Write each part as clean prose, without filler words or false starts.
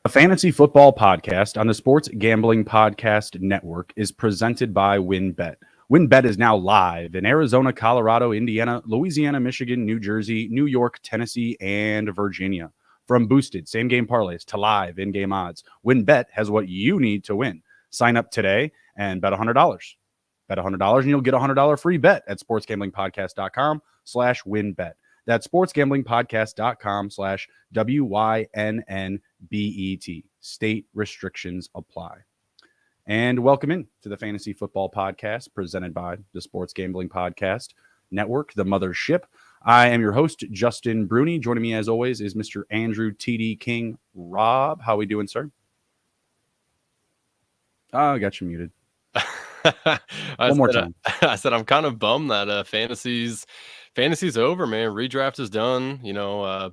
The Fantasy Football Podcast on the Sports Gambling Podcast Network is presented by WynnBET. WynnBET is now live in Arizona, Colorado, Indiana, Louisiana, Michigan, New Jersey, New York, Tennessee, and Virginia. From boosted same-game parlays to live in-game odds, WynnBET has what you need to win. Sign up today and bet $100. Bet $100 and you'll get a $100 free bet at sportsgamblingpodcast.com/WynnBET. That's sportsgamblingpodcast.com/WYNNBET. State restrictions apply. And welcome in to the Fantasy Football Podcast presented by the Sports Gambling Podcast Network, the mothership. I am your host, Justin Bruni. Joining me as always is Mr. Andrew TD King Rob. How we doing, sir? Oh, I got you muted. One more time. I said I'm kind of bummed that fantasy's over, man. Redraft is done.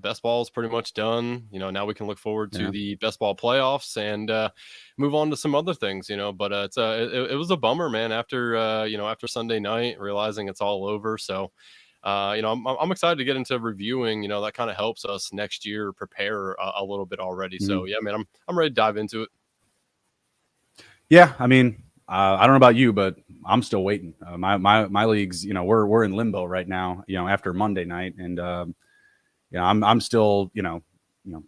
Best ball is pretty much done. Now we can look forward to the best ball playoffs and move on to some other things. But it was a bummer, man. After Sunday night, realizing it's all over. So, I'm excited to get into reviewing. That kind of helps us next year prepare a little bit already. Mm-hmm. So yeah, man, I'm ready to dive into it. Yeah, I mean, I don't know about you, but I'm still waiting. My leagues, we're in limbo right now. After Monday night, and I'm still,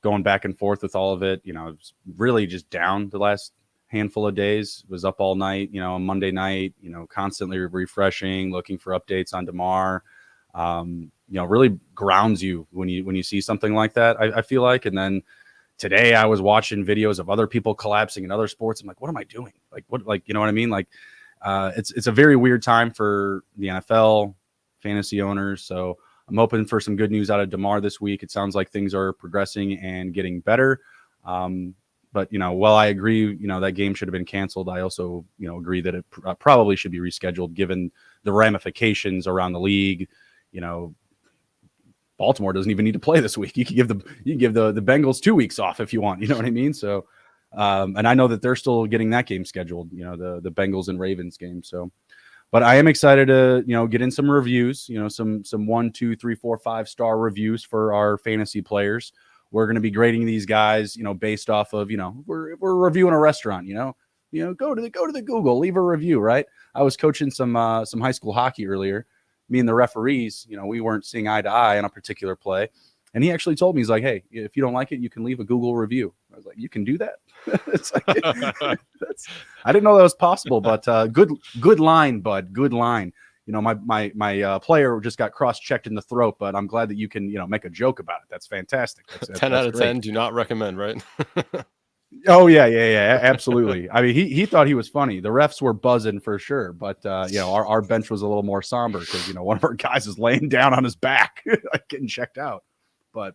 going back and forth with all of it. It's really just down the last handful of days. Was up all night, on Monday night. Constantly refreshing, looking for updates on DeMar. Really grounds you when you see something like that. I feel like, and then. Today I was watching videos of other people collapsing in other sports. I'm like, what am I doing? You know what I mean? It's a very weird time for the NFL fantasy owners. So I'm hoping for some good news out of DeMar this week. It sounds like things are progressing and getting better. But while I agree, that game should have been canceled, I also, agree that it probably should be rescheduled given the ramifications around the league. Baltimore doesn't even need to play this week. You can give the Bengals 2 weeks off if you want. You know what I mean? So, and I know that they're still getting that game scheduled. The Bengals and Ravens game. So, but I am excited to get in some reviews. Some 1, 2, 3, 4, 5-star reviews for our fantasy players. We're going to be grading these guys, based off of we're reviewing a restaurant. Go to the Google, leave a review. Right? I was coaching some high school hockey earlier. Me and the referees, we weren't seeing eye to eye on a particular play. And he actually told me, he's like, hey, if you don't like it, you can leave a Google review. I was like, you can do that? It's like, I didn't know that was possible, but good line, bud. Good line. My player just got cross-checked in the throat, but I'm glad that you can, make a joke about it. That's fantastic. That's 10 out of 10, do not recommend, right? Oh, yeah, absolutely. I mean, he thought he was funny. The refs were buzzing for sure, but, our bench was a little more somber because, one of our guys is laying down on his back, getting checked out. But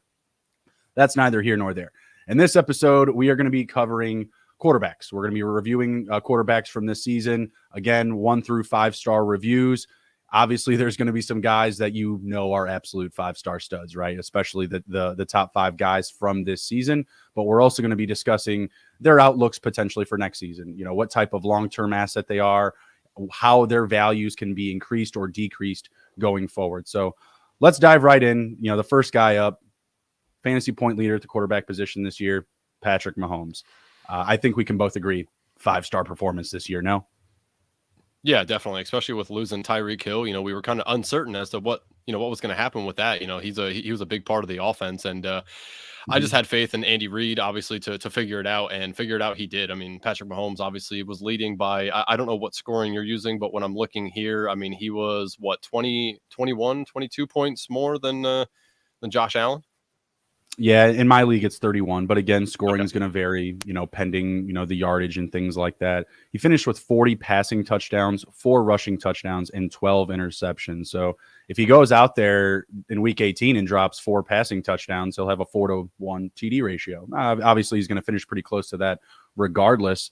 that's neither here nor there. In this episode, we are going to be covering quarterbacks. We're going to be reviewing quarterbacks from this season. Again, 1 through 5-star reviews. Obviously, there's going to be some guys that are absolute 5-star studs, right? Especially the top 5 guys from this season. But we're also going to be discussing their outlooks potentially for next season. What type of long-term asset they are, how their values can be increased or decreased going forward. So let's dive right in. The first guy up, fantasy point leader at the quarterback position this year, Patrick Mahomes. I think we can both agree 5-star performance this year, no? Yeah, definitely. Especially with losing Tyreek Hill, we were kind of uncertain as to what was going to happen with that. He was a big part of the offense, and I just had faith in Andy Reid, obviously, to figure it out, and figure it out he did. I mean, Patrick Mahomes obviously was leading by, I don't know what scoring you're using, but when I'm looking here, I mean, he was 20, 21, 22 points more than Josh Allen. Yeah, in my league, it's 31. But again, scoring is going to vary, pending, the yardage and things like that. He finished with 40 passing touchdowns, 4 rushing touchdowns, and 12 interceptions. So if he goes out there in week 18 and drops 4 passing touchdowns, he'll have a 4-1 TD ratio. Obviously, he's going to finish pretty close to that regardless.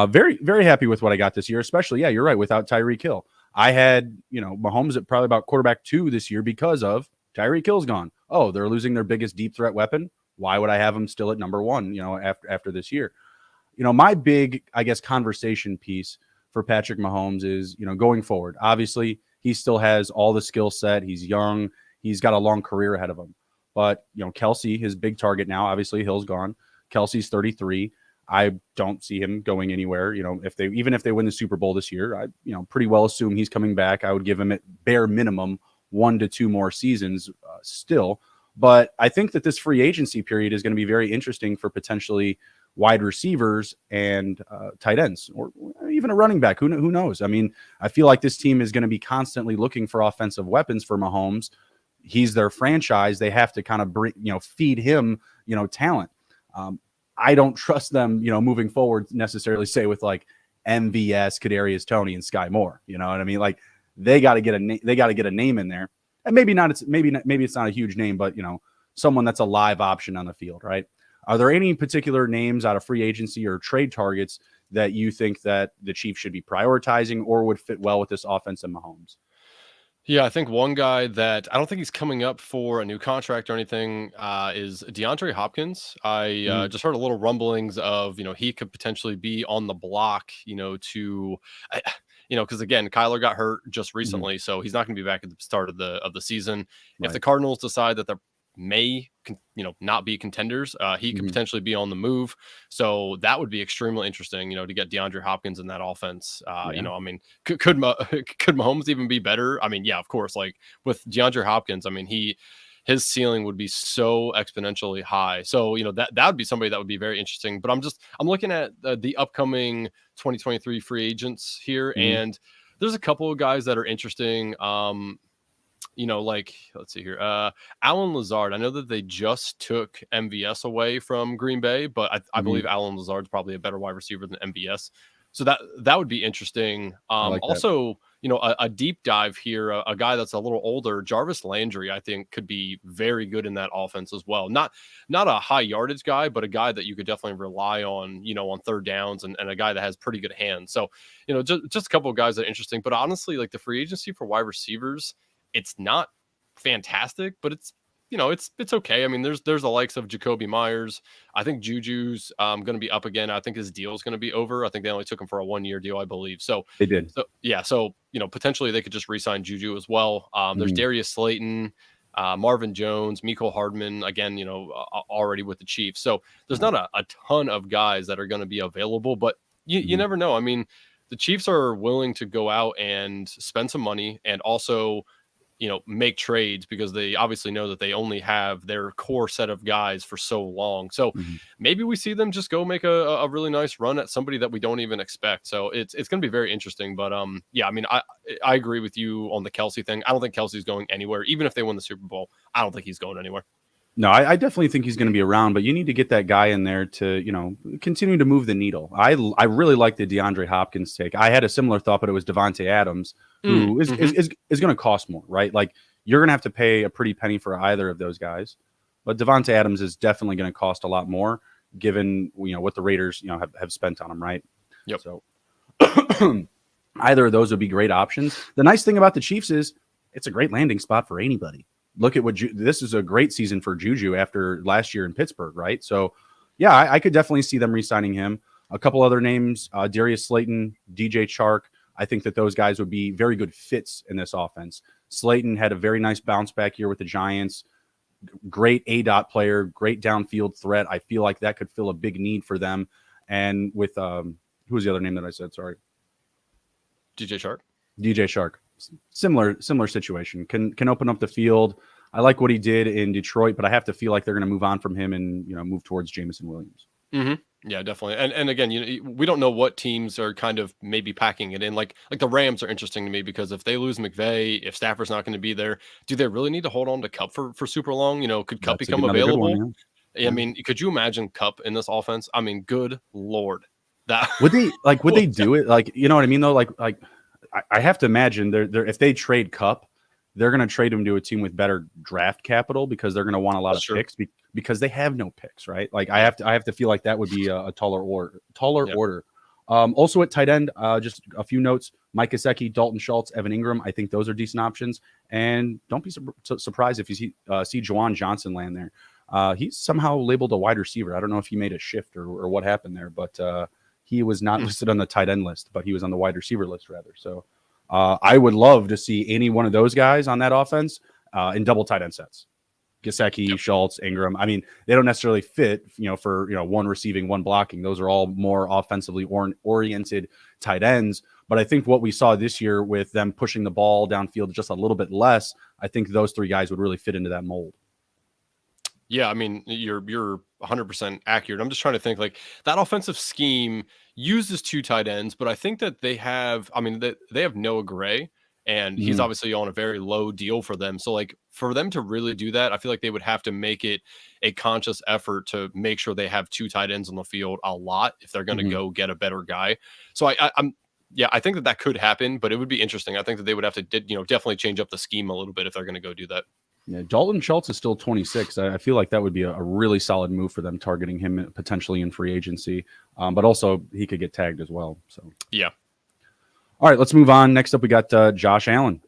Very, very happy with what I got this year, especially, yeah, you're right, without Tyreek Hill. I had, Mahomes at probably about quarterback 2 this year because of Tyreek Hill's gone. Oh, they're losing their biggest deep threat weapon. Why would I have him still at number 1, after this year? My big, I guess, conversation piece for Patrick Mahomes is, going forward. Obviously, he still has all the skill set. He's young. He's got a long career ahead of him. But, Kelsey, his big target now, obviously Hill's gone. Kelsey's 33. I don't see him going anywhere. Even if they win the Super Bowl this year, I pretty well assume he's coming back. I would give him at bare minimum 1 to 2 more seasons still. But I think that this free agency period is going to be very interesting for potentially wide receivers and tight ends, or even a running back. Who knows? I mean, I feel like this team is going to be constantly looking for offensive weapons for Mahomes. He's their franchise. They have to kind of feed him, talent. I don't trust them, moving forward necessarily, say with like MVS, Kadarius Toney, and Sky Moore. You know what I mean? Like they got to get a name in there, and maybe it's not a huge name, but someone that's a live option on the field, right? Are there any particular names out of free agency or trade targets that you think that the Chiefs should be prioritizing or would fit well with this offense and Mahomes? Yeah, I think one guy that I don't think he's coming up for a new contract or anything is DeAndre Hopkins. I just heard a little rumblings of, he could potentially be on the block, because again, Kyler got hurt just recently, so he's not going to be back at the start of the season. Right. If the Cardinals decide that they're may not be contenders, he could potentially be on the move, so that would be extremely interesting to get DeAndre Hopkins in that offense. I mean, could Mahomes even be better? I mean, yeah, of course, like with DeAndre Hopkins, I mean, his ceiling would be so exponentially high, so that would be somebody that would be very interesting. But I'm looking at the upcoming 2023 free agents here, and there's a couple of guys that are interesting. Like, let's see here. Allen Lazard. I know that they just took MVS away from Green Bay, but I believe Allen Lazard's probably a better wide receiver than MVS. So that would be interesting. Also, a deep dive here, a guy that's a little older, Jarvis Landry, I think could be very good in that offense as well. Not a high yardage guy, but a guy that you could definitely rely on, on third downs, and a guy that has pretty good hands. So, just a couple of guys that are interesting. But honestly, like the free agency for wide receivers, it's not fantastic, but it's okay. I mean, there's the likes of Jacoby Myers. I think Juju's going to be up again. I think his deal is going to be over. I think they only took him for a 1-year deal, I believe. So they did. So yeah. So potentially they could just re-sign Juju as well. There's Darius Slayton, Marvin Jones, Mecole Hardman again. Already with the Chiefs. So there's not a ton of guys that are going to be available, but you never know. I mean, the Chiefs are willing to go out and spend some money and also make trades because they obviously know that they only have their core set of guys for so long. So maybe we see them just go make a really nice run at somebody that we don't even expect. So it's going to be very interesting. But yeah, I mean, I agree with you on the Kelsey thing. I don't think Kelsey's going anywhere. Even if they win the Super Bowl, I don't think he's going anywhere. No, I definitely think he's going to be around, but you need to get that guy in there to, continue to move the needle. I really like the DeAndre Hopkins take. I had a similar thought, but it was Devontae Adams, who is going to cost more, right? Like you're going to have to pay a pretty penny for either of those guys, but Devontae Adams is definitely going to cost a lot more given, what the Raiders, have spent on him, right? Yep. So either of those would be great options. The nice thing about the Chiefs is it's a great landing spot for anybody. Look at this is a great season for Juju after last year in Pittsburgh, right? So, yeah, I could definitely see them re-signing him. A couple other names, Darius Slayton, DJ Chark. I think that those guys would be very good fits in this offense. Slayton had a very nice bounce back year with the Giants. Great A-dot player, great downfield threat. I feel like that could fill a big need for them. And with who was the other name that I said? Sorry, DJ Chark. DJ Chark. Similar situation. Can open up the field. I like what he did in Detroit, but I have to feel like they're going to move on from him and move towards Jameson Williams. Yeah, definitely. And again, we don't know what teams are kind of maybe packing it in. Like the Rams are interesting to me because if they lose McVay, if Stafford's not going to be there, do they really need to hold on to Kupp for super long? Could Kupp become available? One, yeah. I mean, could you imagine Kupp in this offense? I mean, good Lord, that would they do it? Like, you know what I mean though? Like I have to imagine they're if they trade Kupp, they're going to trade him to a team with better draft capital because they're going to want a lot of picks because they have no picks, right? Like I have to feel like that would be a taller order. Also at tight end, just a few notes: Mike Gesicki, Dalton Schultz, Evan Ingram. I think those are decent options. And don't be surprised if you see Juwan Johnson land there. He's somehow labeled a wide receiver. I don't know if he made a shift or what happened there, but he was not listed on the tight end list, but he was on the wide receiver list rather. So I would love to see any one of those guys on that offense in double tight end sets. Gesicki, Schultz, Ingram. I mean, they don't necessarily fit, for, one receiving, one blocking. Those are all more offensively oriented tight ends. But I think what we saw this year with them pushing the ball downfield just a little bit less, I think those three guys would really fit into that mold. Yeah, I mean, you're 100% accurate. I'm just trying to think like that offensive scheme uses two tight ends, but I think that they have, I mean, they have Noah Gray, and he's Mhm. obviously on a very low deal for them. So like for them to really do that, I feel like they would have to make it a conscious effort to make sure they have two tight ends on the field a lot if they're going to Mhm. go get a better guy. So I'm yeah, I think that that could happen, but it would be interesting. I think that they would have to, definitely change up the scheme a little bit if they're going to go do that. Yeah, Dalton Schultz is still 26. I feel like that would be a really solid move for them, targeting him potentially in free agency. But also he could get tagged as well. So Yeah. all right, let's move on. Next up, we got Josh Allen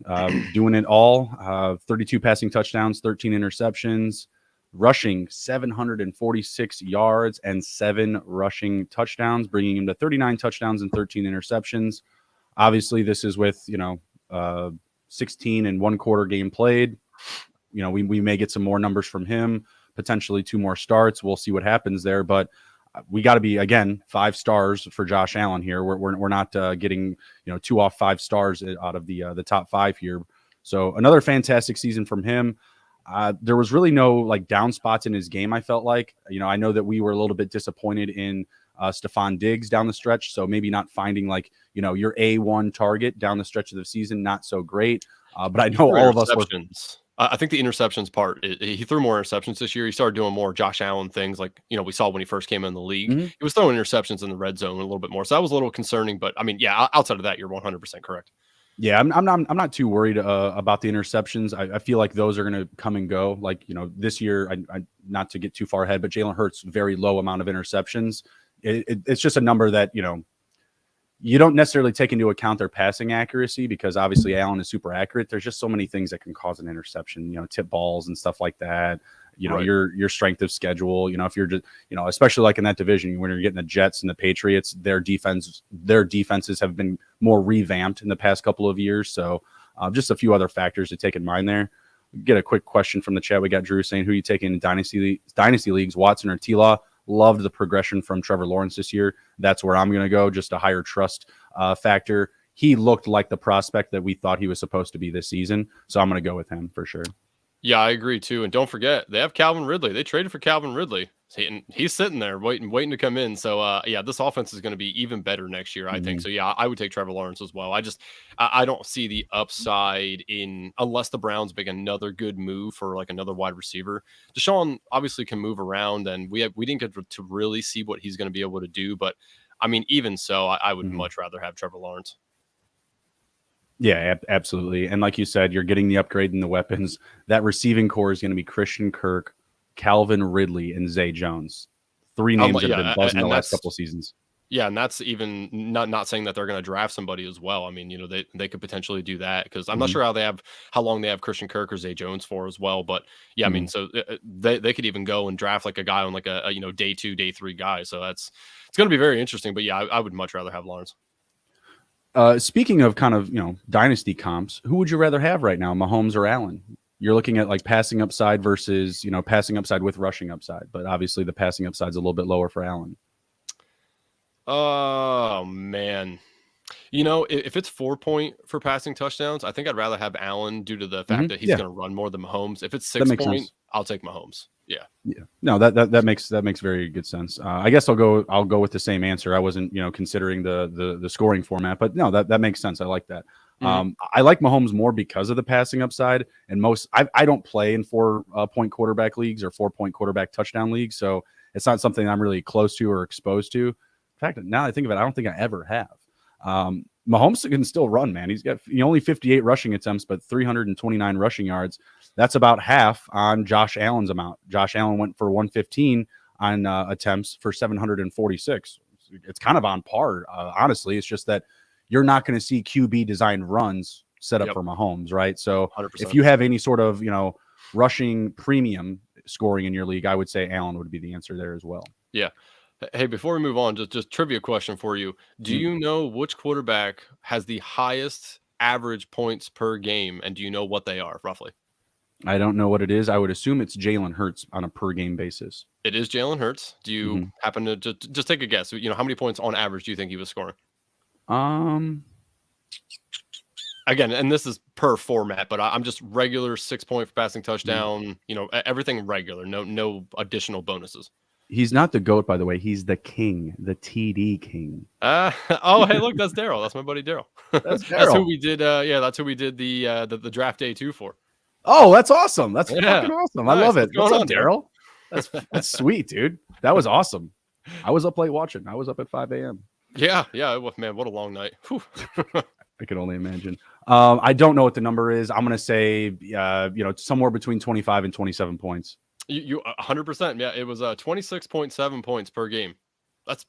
doing it all. 32 passing touchdowns, 13 interceptions, rushing 746 yards and 7 rushing touchdowns, bringing him to 39 touchdowns and 13 interceptions. Obviously, this is with 16 and one quarter game played. We may get some more numbers from him, potentially 2 more starts. We'll see what happens there, but we got to be, again, 5 stars for Josh Allen here. We're not getting 2 off 5 stars out of the top 5 here. So another fantastic season from him. There was really no like down spots in his game. I felt like, I know that we were a little bit disappointed in Stephon Diggs down the stretch. So maybe not finding like, your A1 target down the stretch of the season, not so great. But I know all of us were. I think the interceptions part, he threw more interceptions this year. He started doing more Josh Allen things like, we saw when he first came in the league. Mhm. He was throwing interceptions in the red zone a little bit more. So that was a little concerning. But I mean, yeah, outside of that, you're 100% correct. Yeah, I'm not too worried about the interceptions. I feel like those are going to come and go. Like, this year, I not to get too far ahead, but Jalen Hurts, very low amount of interceptions. It's just a number that, you don't necessarily take into account their passing accuracy because obviously Allen is super accurate. There's just so many things that can cause an interception, tip balls and stuff like that. Right. Your strength of schedule, if you're just, especially like in that division, when you're getting the Jets and the Patriots, their defenses have been more revamped in the past couple of years. So just a few other factors to take in mind there. Get a quick question from the chat. We got Drew saying, who are you taking in dynasty leagues, Watson or T-Law? Loved the progression from Trevor Lawrence this year. That's where I'm going to go, just a higher trust factor. He looked like the prospect that we thought he was supposed to be this season. So I'm going to go with him for sure. Yeah, I agree too. And don't forget, they have Calvin Ridley. They traded for Calvin Ridley. He's sitting there waiting to come in. So yeah, this offense is going to be even better next year, I think. So yeah, I would take Trevor Lawrence as well. I don't see the upside unless the Browns make another good move for like another wide receiver. Deshaun obviously can move around, and we didn't get to really see what he's going to be able to do. But I mean, even so, I would much rather have Trevor Lawrence. Yeah, absolutely. And like you said, you're getting the upgrade in the weapons. That receiving core is going to be Christian Kirk, Calvin Ridley, and Zay Jones. 3 names that have been buzzing the last couple of seasons. Yeah, and that's even not saying that they're going to draft somebody as well. I mean, they could potentially do that because I'm not sure how long they have Christian Kirk or Zay Jones for as well. But yeah, I mean, so they could even go and draft like a guy on like a day 2, day 3 guy. So it's going to be very interesting. But yeah, I would much rather have Lawrence. Speaking of kind of, dynasty comps, who would you rather have right now, Mahomes or Allen? You're looking at like passing upside versus, passing upside with rushing upside. But obviously the passing upside is a little bit lower for Allen. Oh, man. If it's 4-point for passing touchdowns, I think I'd rather have Allen due to the fact that he's going to run more than Mahomes. If it's 6-point, I'll take Mahomes. Yeah. No, that makes very good sense. I guess I'll go with the same answer. I wasn't, considering the scoring format, but no, that makes sense. I like that. I like Mahomes more because of the passing upside, and I don't play in 4-point quarterback leagues or 4-point quarterback touchdown leagues, so it's not something I'm really close to or exposed to. In fact, now that I think of it, I don't think I ever have. Mahomes can still run, man. He's got only 58 rushing attempts, but 329 rushing yards. That's about half on Josh Allen's amount. Josh Allen went for 115 on attempts for 746. It's kind of on par, honestly. It's just that you're not going to see QB designed runs set up for Mahomes, right? So 100%. If you have any sort of, rushing premium scoring in your league, I would say Allen would be the answer there as well. Yeah. Hey, before we move on, just trivia question for you. Do you know which quarterback has the highest average points per game, and do you know what they are roughly? I don't know what it is. I would assume it's Jalen Hurts on a per game basis. It is Jalen Hurts. Do you happen to just take a guess? How many points on average do you think he was scoring? Again, and this is per format, but I'm just regular 6 point for passing touchdown. Everything regular. No additional bonuses. He's not the GOAT, by the way. He's the king, the TD king. Hey, look, that's Daryl. That's my buddy Daryl. That's Daryl. That's who we did. That's who we did the draft day 2 for. Oh, that's awesome. That's fucking awesome. Nice. I love it. What's up, Daryl? That's sweet, dude. That was awesome. I was up late watching. I was up at 5 a.m. Yeah. Man, what a long night. I can only imagine. I don't know what the number is. I'm gonna say, somewhere between 25 and 27 points. You 100%. Yeah, it was 26.7 points per game. That's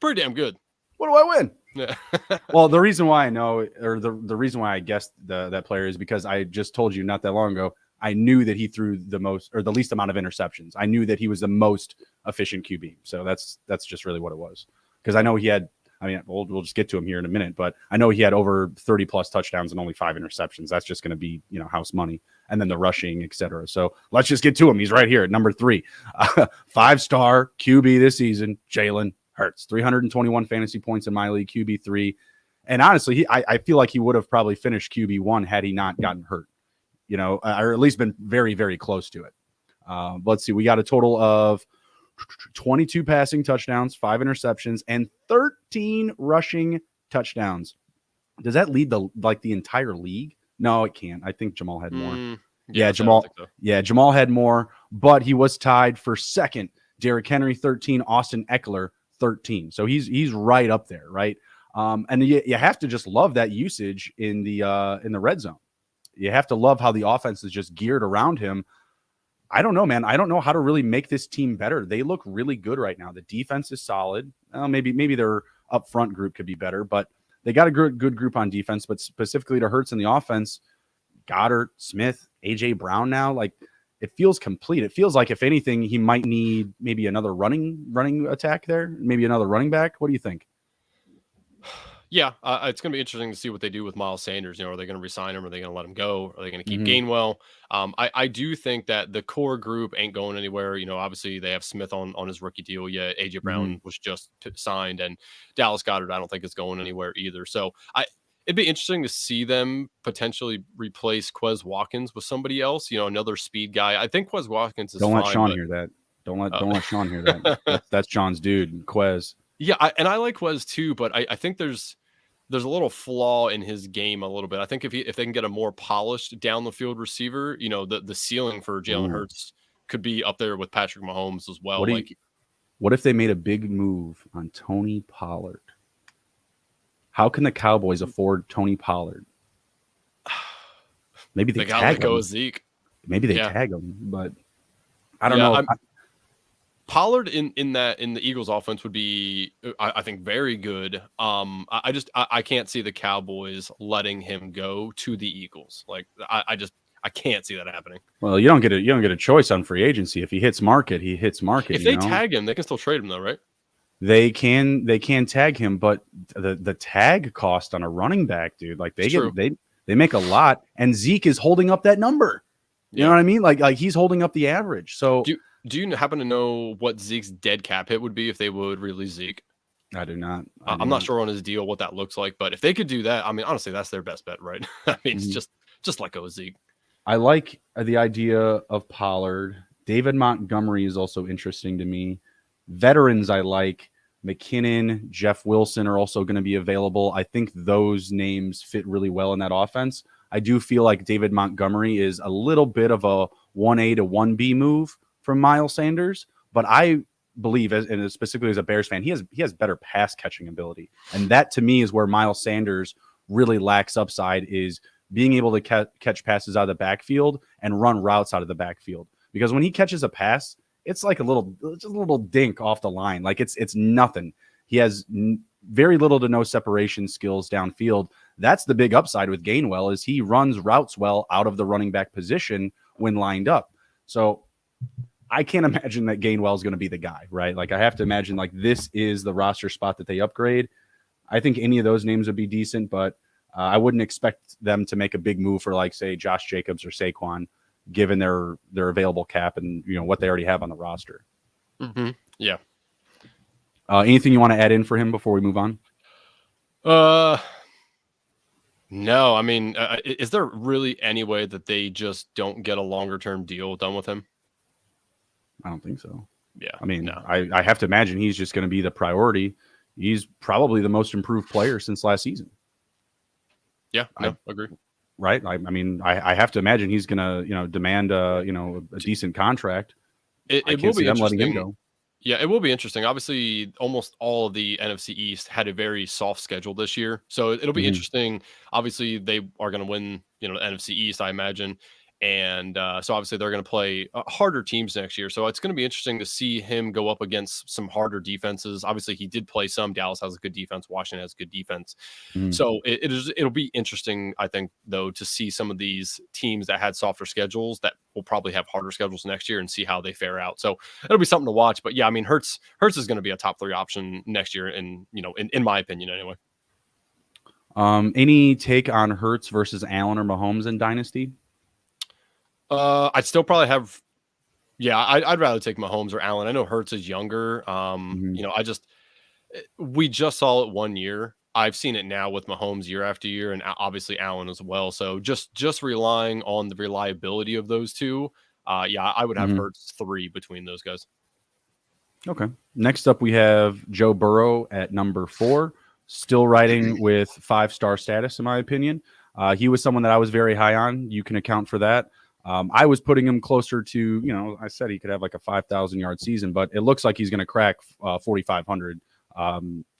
pretty damn good. What do I win? Yeah. Well, the reason why I know, or the reason why I guessed that player is because I just told you not that long ago, I knew that he threw the most or the least amount of interceptions. I knew that he was the most efficient QB. So that's just really what it was. Because I know he had, we'll just get to him here in a minute, but I know he had over 30 plus touchdowns and only 5 interceptions. That's just going to be, house money. And then the rushing, et cetera. So let's just get to him. He's right here at number 3. 5-star QB this season, Jalen Hurts. 321 fantasy points in my league, QB3. And honestly, I feel like he would have probably finished QB1 had he not gotten hurt, or at least been very, very close to it. Let's see. We got a total of 22 passing touchdowns, 5 interceptions, and 13 rushing touchdowns. Does that lead the entire league? No, it can't. I think Jamal had more. Jamal had more, but he was tied for second. Derrick Henry 13, Austin Eckler 13. So he's right up there, right? And you have to just love that usage in the red zone. You have to love how the offense is just geared around him. I don't know, man. I don't know how to really make this team better. They look really good right now. The defense is solid. Maybe their up front group could be better, but they got a good group on defense. But specifically to Hurts in the offense, Goddard, Smith, AJ Brown now, it feels complete. It feels like if anything, he might need maybe another running attack there, maybe another running back. What do you think? Yeah, it's going to be interesting to see what they do with Miles Sanders. Are they going to resign him? Are they going to let him go? Are they going to keep Gainwell? I do think that the core group ain't going anywhere. Obviously they have Smith on his rookie deal. Yeah, AJ Brown was just signed, and Dallas Goedert I don't think is going anywhere either. So it'd be interesting to see them potentially replace Quez Watkins with somebody else. Another speed guy. I think Quez Watkins is. Don't let Sean hear that. Don't let Sean hear that. That's John's dude, Quez. Yeah, I like Quez too, but I think there's a little flaw in his game a little bit. I think if they can get a more polished down the field receiver, the ceiling for Jalen Hurts could be up there with Patrick Mahomes as well. What if they made a big move on Tony Pollard? How can the Cowboys afford Tony Pollard? Maybe they tag him. Zeke. Maybe they tag him, but I don't know. Pollard in the Eagles offense would be, I think, very good. I can't see the Cowboys letting him go to the Eagles. I can't see that happening. Well, you don't get a choice on free agency. If he hits market, he hits market. If they tag him, they can still trade him though, right? They can tag him, but the tag cost on a running back, dude, they make a lot, and Zeke is holding up that number. You know what I mean? Like he's holding up the average. So do you happen to know what Zeke's dead cap hit would be if they would release Zeke? I do not. I'm not sure on his deal what that looks like, but if they could do that, honestly, that's their best bet, right? It's just let go of Zeke. I like the idea of Pollard. David Montgomery is also interesting to me. Veterans I like. McKinnon, Jeff Wilson are also going to be available. I think those names fit really well in that offense. I do feel like David Montgomery is a little bit of a 1A to 1B move from Miles Sanders, but I believe, and specifically as a Bears fan, he has better pass catching ability, and that to me is where Miles Sanders really lacks upside, is being able to catch passes out of the backfield and run routes out of the backfield. Because when he catches a pass, it's like just a little dink off the line, like it's nothing. He has very little to no separation skills downfield. That's the big upside with Gainwell, is he runs routes well out of the running back position when lined up. So I can't imagine that Gainwell is going to be the guy, right? Like I have to imagine this is the roster spot that they upgrade. I think any of those names would be decent, but I wouldn't expect them to make a big move for say Josh Jacobs or Saquon. given their available cap and what they already have on the roster. Mm-hmm. Yeah. Anything you want to add in for him before we move on? No. I mean, is there really any way that they just don't get a longer term deal done with him? I don't think so. Yeah. I mean, no. I have to imagine he's just going to be the priority. He's probably the most improved player since last season. Yeah. No, agree. Right. I mean, I have to imagine he's going to, demand a decent contract. It will be them letting him interesting. go. Yeah, it will be interesting. Obviously, almost all of the NFC East had a very soft schedule this year, so it'll be interesting. Obviously, they are going to win, the NFC East, I imagine, and so obviously they're going to play harder teams next year. So it's going to be interesting to see him go up against some harder defenses. Obviously, he did play some. Dallas has a good defense. Washington has good defense. So it'll be interesting, I think, though, to see some of these teams that had softer schedules that will probably have harder schedules next year and see how they fare out. So it'll be something to watch. But yeah, I mean, Hurts is going to be a top 3 option next year, and in my opinion, anyway. Any take on Hurts versus Allen or Mahomes in Dynasty? I'd still probably have. Yeah, I'd rather take Mahomes or Allen. I know Hurts is younger. We just saw it 1 year. I've seen it now with Mahomes year after year, and obviously Allen as well. So just relying on the reliability of those two, I would have Hurts 3 between those guys. Okay. Next up, we have Joe Burrow at number 4, still riding with 5-star status, in my opinion. He was someone that I was very high on. You can account for that. I was putting him closer to, I said he could have like a 5,000-yard season, but it looks like he's going to crack 4,500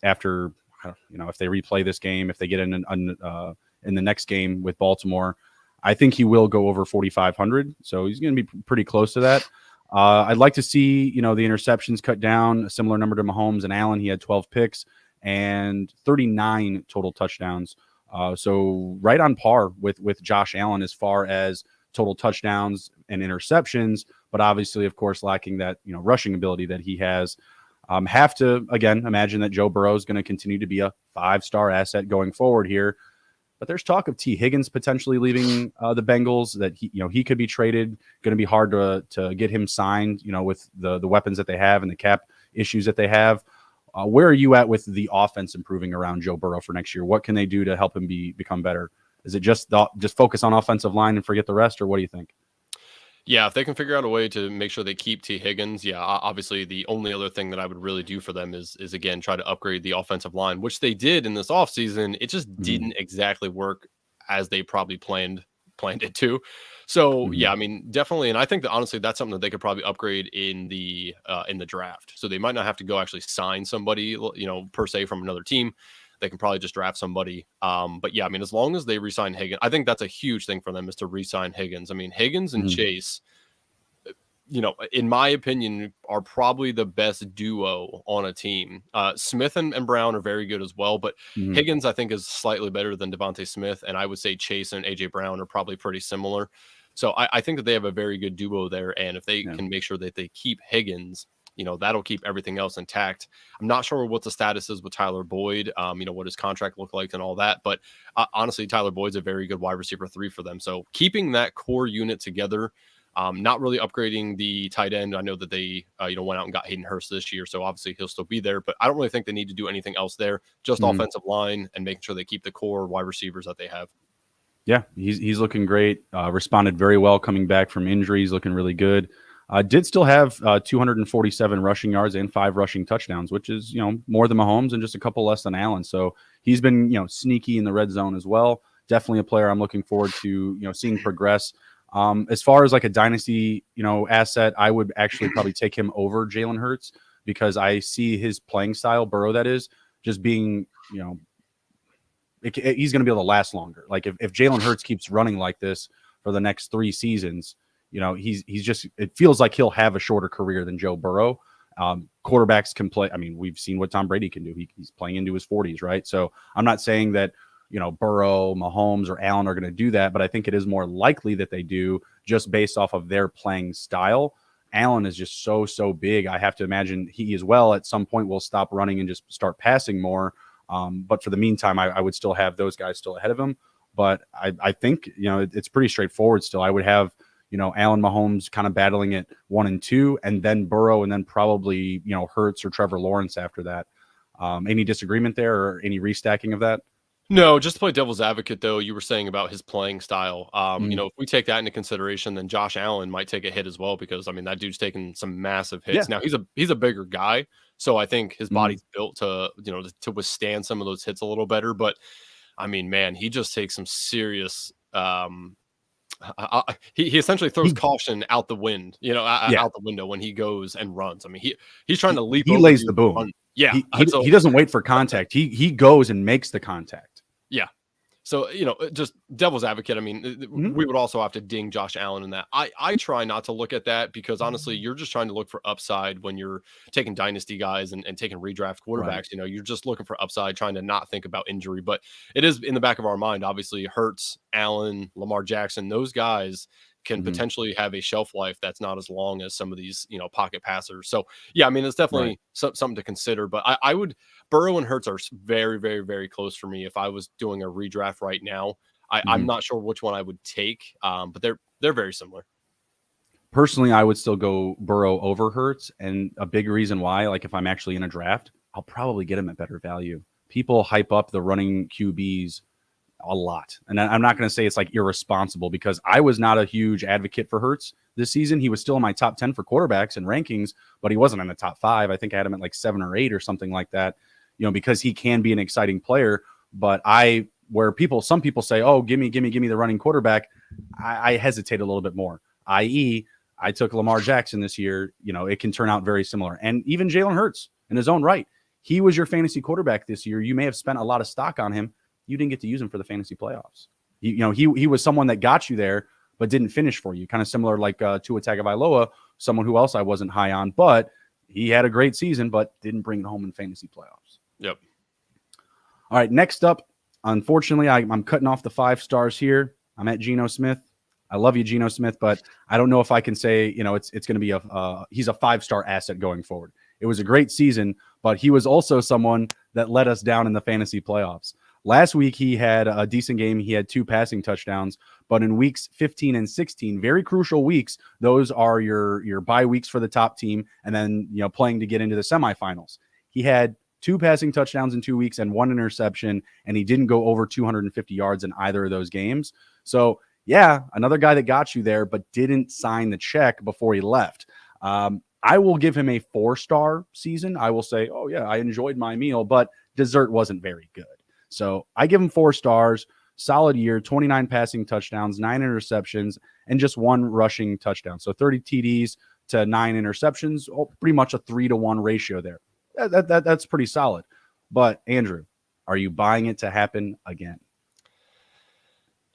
after, if they replay this game, if they get in the next game with Baltimore. I think he will go over 4,500, so he's going to be pretty close to that. I'd like to see, the interceptions cut down, a similar number to Mahomes and Allen. He had 12 picks and 39 total touchdowns. So right on par with Josh Allen as far as total touchdowns and interceptions, but obviously, of course, lacking that, rushing ability that he has. Have to, again, imagine that Joe Burrow is going to continue to be a 5-star asset going forward here. But there's talk of T. Higgins potentially leaving the Bengals, that he could be traded. Going to be hard to get him signed, with the weapons that they have and the cap issues that they have. Where are you at with the offense improving around Joe Burrow for next year? What can they do to help him become better? Is it just focus on offensive line and forget the rest, or what do you think? Yeah, if they can figure out a way to make sure they keep T. Higgins, obviously the only other thing that I would really do for them is again try to upgrade the offensive line, which they did in this offseason. It just didn't exactly work as they probably planned it to. So yeah, I mean, definitely, and I think that honestly that's something that they could probably upgrade in the draft. So they might not have to go actually sign somebody, per se from another team. They can probably just draft somebody. But yeah, I mean, as long as they re-sign Higgins, I think that's a huge thing for them, is to re-sign Higgins. I mean, Higgins and Chase, in my opinion, are probably the best duo on a team. Smith and Brown are very good as well, but Higgins, I think, is slightly better than Devontae Smith. And I would say Chase and AJ Brown are probably pretty similar. So I think that they have a very good duo there. And if they can make sure that they keep Higgins, that'll keep everything else intact. I'm not sure what the status is with Tyler Boyd, what his contract looked like and all that. But honestly, Tyler Boyd's a very good wide receiver 3 for them. So keeping that core unit together, not really upgrading the tight end. I know that they, went out and got Hayden Hurst this year. So obviously he'll still be there. But I don't really think they need to do anything else there. Just offensive line and making sure they keep the core wide receivers that they have. Yeah, he's looking great. Responded very well coming back from injuries, looking really good. Did still have 247 rushing yards and 5 rushing touchdowns, which is, more than Mahomes and just a couple less than Allen. So he's been, sneaky in the red zone as well. Definitely a player I'm looking forward to, seeing progress. As far as like a dynasty, asset, I would actually probably take him over Jalen Hurts, because I see his playing style, Burrow, that is, just being, he's going to be able to last longer. Like if Jalen Hurts keeps running like this for the next 3 seasons, he's just, it feels like he'll have a shorter career than Joe Burrow. Quarterbacks can play. I mean, we've seen what Tom Brady can do. He's playing into his 40s, right? So I'm not saying that, Burrow, Mahomes, or Allen are going to do that, but I think it is more likely that they do, just based off of their playing style. Allen is just so big. I have to imagine he as well at some point will stop running and just start passing more. But for the meantime, I would still have those guys still ahead of him. But I think, it's pretty straightforward still. I would have, Allen, Mahomes kind of battling it 1 and 2, and then Burrow, and then probably, Hurts or Trevor Lawrence after that. Any disagreement there or any restacking of that? No, just to play devil's advocate, though, you were saying about his playing style. If we take that into consideration, then Josh Allen might take a hit as well because that dude's taken some massive hits. Yeah. Now he's a bigger guy, so I think his Mhm. body's built to withstand some of those hits a little better. But man, he just takes some serious. He essentially throws caution out the wind, Yeah. out the window when he goes and runs. He's trying to leap. He over lays you the and boom. run. Yeah, He doesn't wait for contact. He goes and makes the contact. Yeah. So, just devil's advocate. Mhm. We would also have to ding Josh Allen in that. I try not to look at that because honestly, you're just trying to look for upside when you're taking dynasty guys and taking redraft quarterbacks. Right. You're just looking for upside, trying to not think about injury. But it is in the back of our mind, obviously, Hurts, Allen, Lamar Jackson, those guys can Mhm. potentially have a shelf life that's not as long as some of these, pocket passers. So, yeah, it's definitely Right. something to consider. But I would Burrow and Hurts are very, very, very close for me. If I was doing a redraft right now, I'm Mhm. not sure which one I would take, but they're very similar. Personally, I would still go Burrow over Hurts, and a big reason why, like if I'm actually in a draft, I'll probably get him at better value. People hype up the running QBs a lot, and I'm not going to say it's like irresponsible because I was not a huge advocate for Hurts this season. He was still in my top 10 for quarterbacks and rankings, but he wasn't in the top 5. I think I had him at like 7 or 8 or something like that. Because he can be an exciting player, but some people say, "Oh, give me the running quarterback," I hesitate a little bit more. I.e., I took Lamar Jackson this year. It can turn out very similar. And even Jalen Hurts in his own right. He was your fantasy quarterback this year. You may have spent a lot of stock on him. You didn't get to use him for the fantasy playoffs. He was someone that got you there, but didn't finish for you. Kind of similar like Tua Tagovailoa, someone who else I wasn't high on, but he had a great season, but didn't bring it home in fantasy playoffs. Yep. All right, next up, unfortunately, I'm cutting off the 5 stars here. I'm at Geno Smith. I love you, Geno Smith, but I don't know if I can say, it's going to be he's a 5-star asset going forward. It was a great season, but he was also someone that let us down in the fantasy playoffs. Last week, he had a decent game. He had 2 passing touchdowns, but in weeks 15 and 16, very crucial weeks, those are your bye weeks for the top team, and then, playing to get into the semifinals. He had 2 passing touchdowns in 2 weeks and 1 interception, and he didn't go over 250 yards in either of those games. So, yeah, another guy that got you there, but didn't sign the check before he left. I will give him a 4-star season. I will say, oh, yeah, I enjoyed my meal, but dessert wasn't very good. So I give him 4 stars, solid year, 29 passing touchdowns, 9 interceptions, and just 1 rushing touchdown. So 30 TDs to 9 interceptions, pretty much a 3-to-1 ratio there. That's pretty solid. But Andrew, are you buying it to happen again?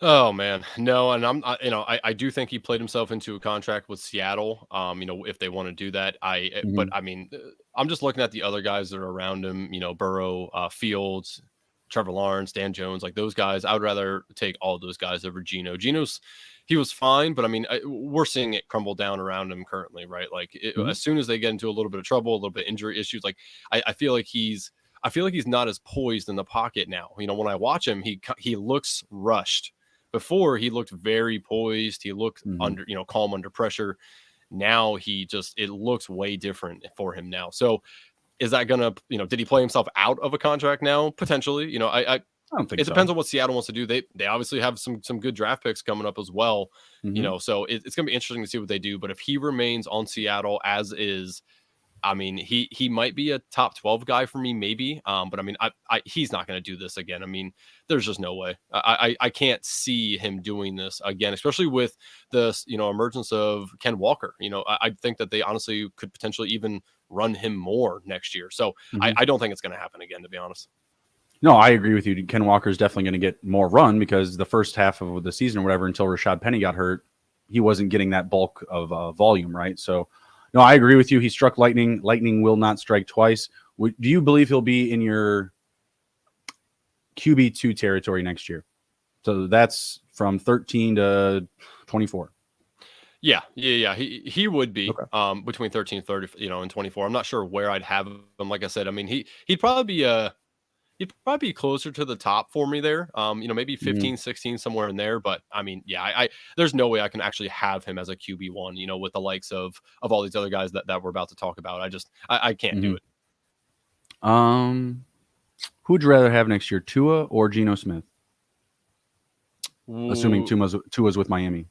Oh man, no, and I do think he played himself into a contract with Seattle. If they want to do that, but I'm just looking at the other guys that are around him. Burrow, Fields, Trevor Lawrence, Dan Jones, like those guys. I would rather take all those guys over Geno. He was fine, but we're seeing it crumble down around him currently, right? Like as soon as they get into a little bit of trouble, a little bit of injury issues, like I feel like he's not as poised in the pocket now. When I watch him, he looks rushed. Before he looked very poised. He looked under, calm under pressure. Now it looks way different for him now. So is that gonna, did he play himself out of a contract now? Potentially. I don't think it depends on what Seattle wants to do. They obviously have some good draft picks coming up as well. So it's gonna be interesting to see what they do. But if he remains on Seattle as is, he might be a top 12 guy for me, maybe. But he's not going to do this again. There's just no way. I can't see him doing this again, especially with the emergence of Ken Walker. I think that they honestly could potentially even run him more next year. So I don't think it's going to happen again, to be honest. No, I agree with you. Ken Walker is definitely going to get more run because the first half of the season or whatever, until Rashad Penny got hurt, he wasn't getting that bulk of volume, right? So. No, I agree with you. He struck lightning. Lightning will not strike twice. Do you believe he'll be in your QB2 territory next year? So that's from 13 to 24. Yeah. He would be between 13 and 30, and 24. I'm not sure where I'd have him. Like I said, he'd probably be he'd probably be closer to the top for me there. Maybe 15, 16, somewhere in there. But I mean, yeah, I there's no way I can actually have him as a QB1, with the likes of all these other guys that we're about to talk about. I can't do it. Who'd you rather have next year, Tua or Geno Smith? Assuming Tua's with Miami.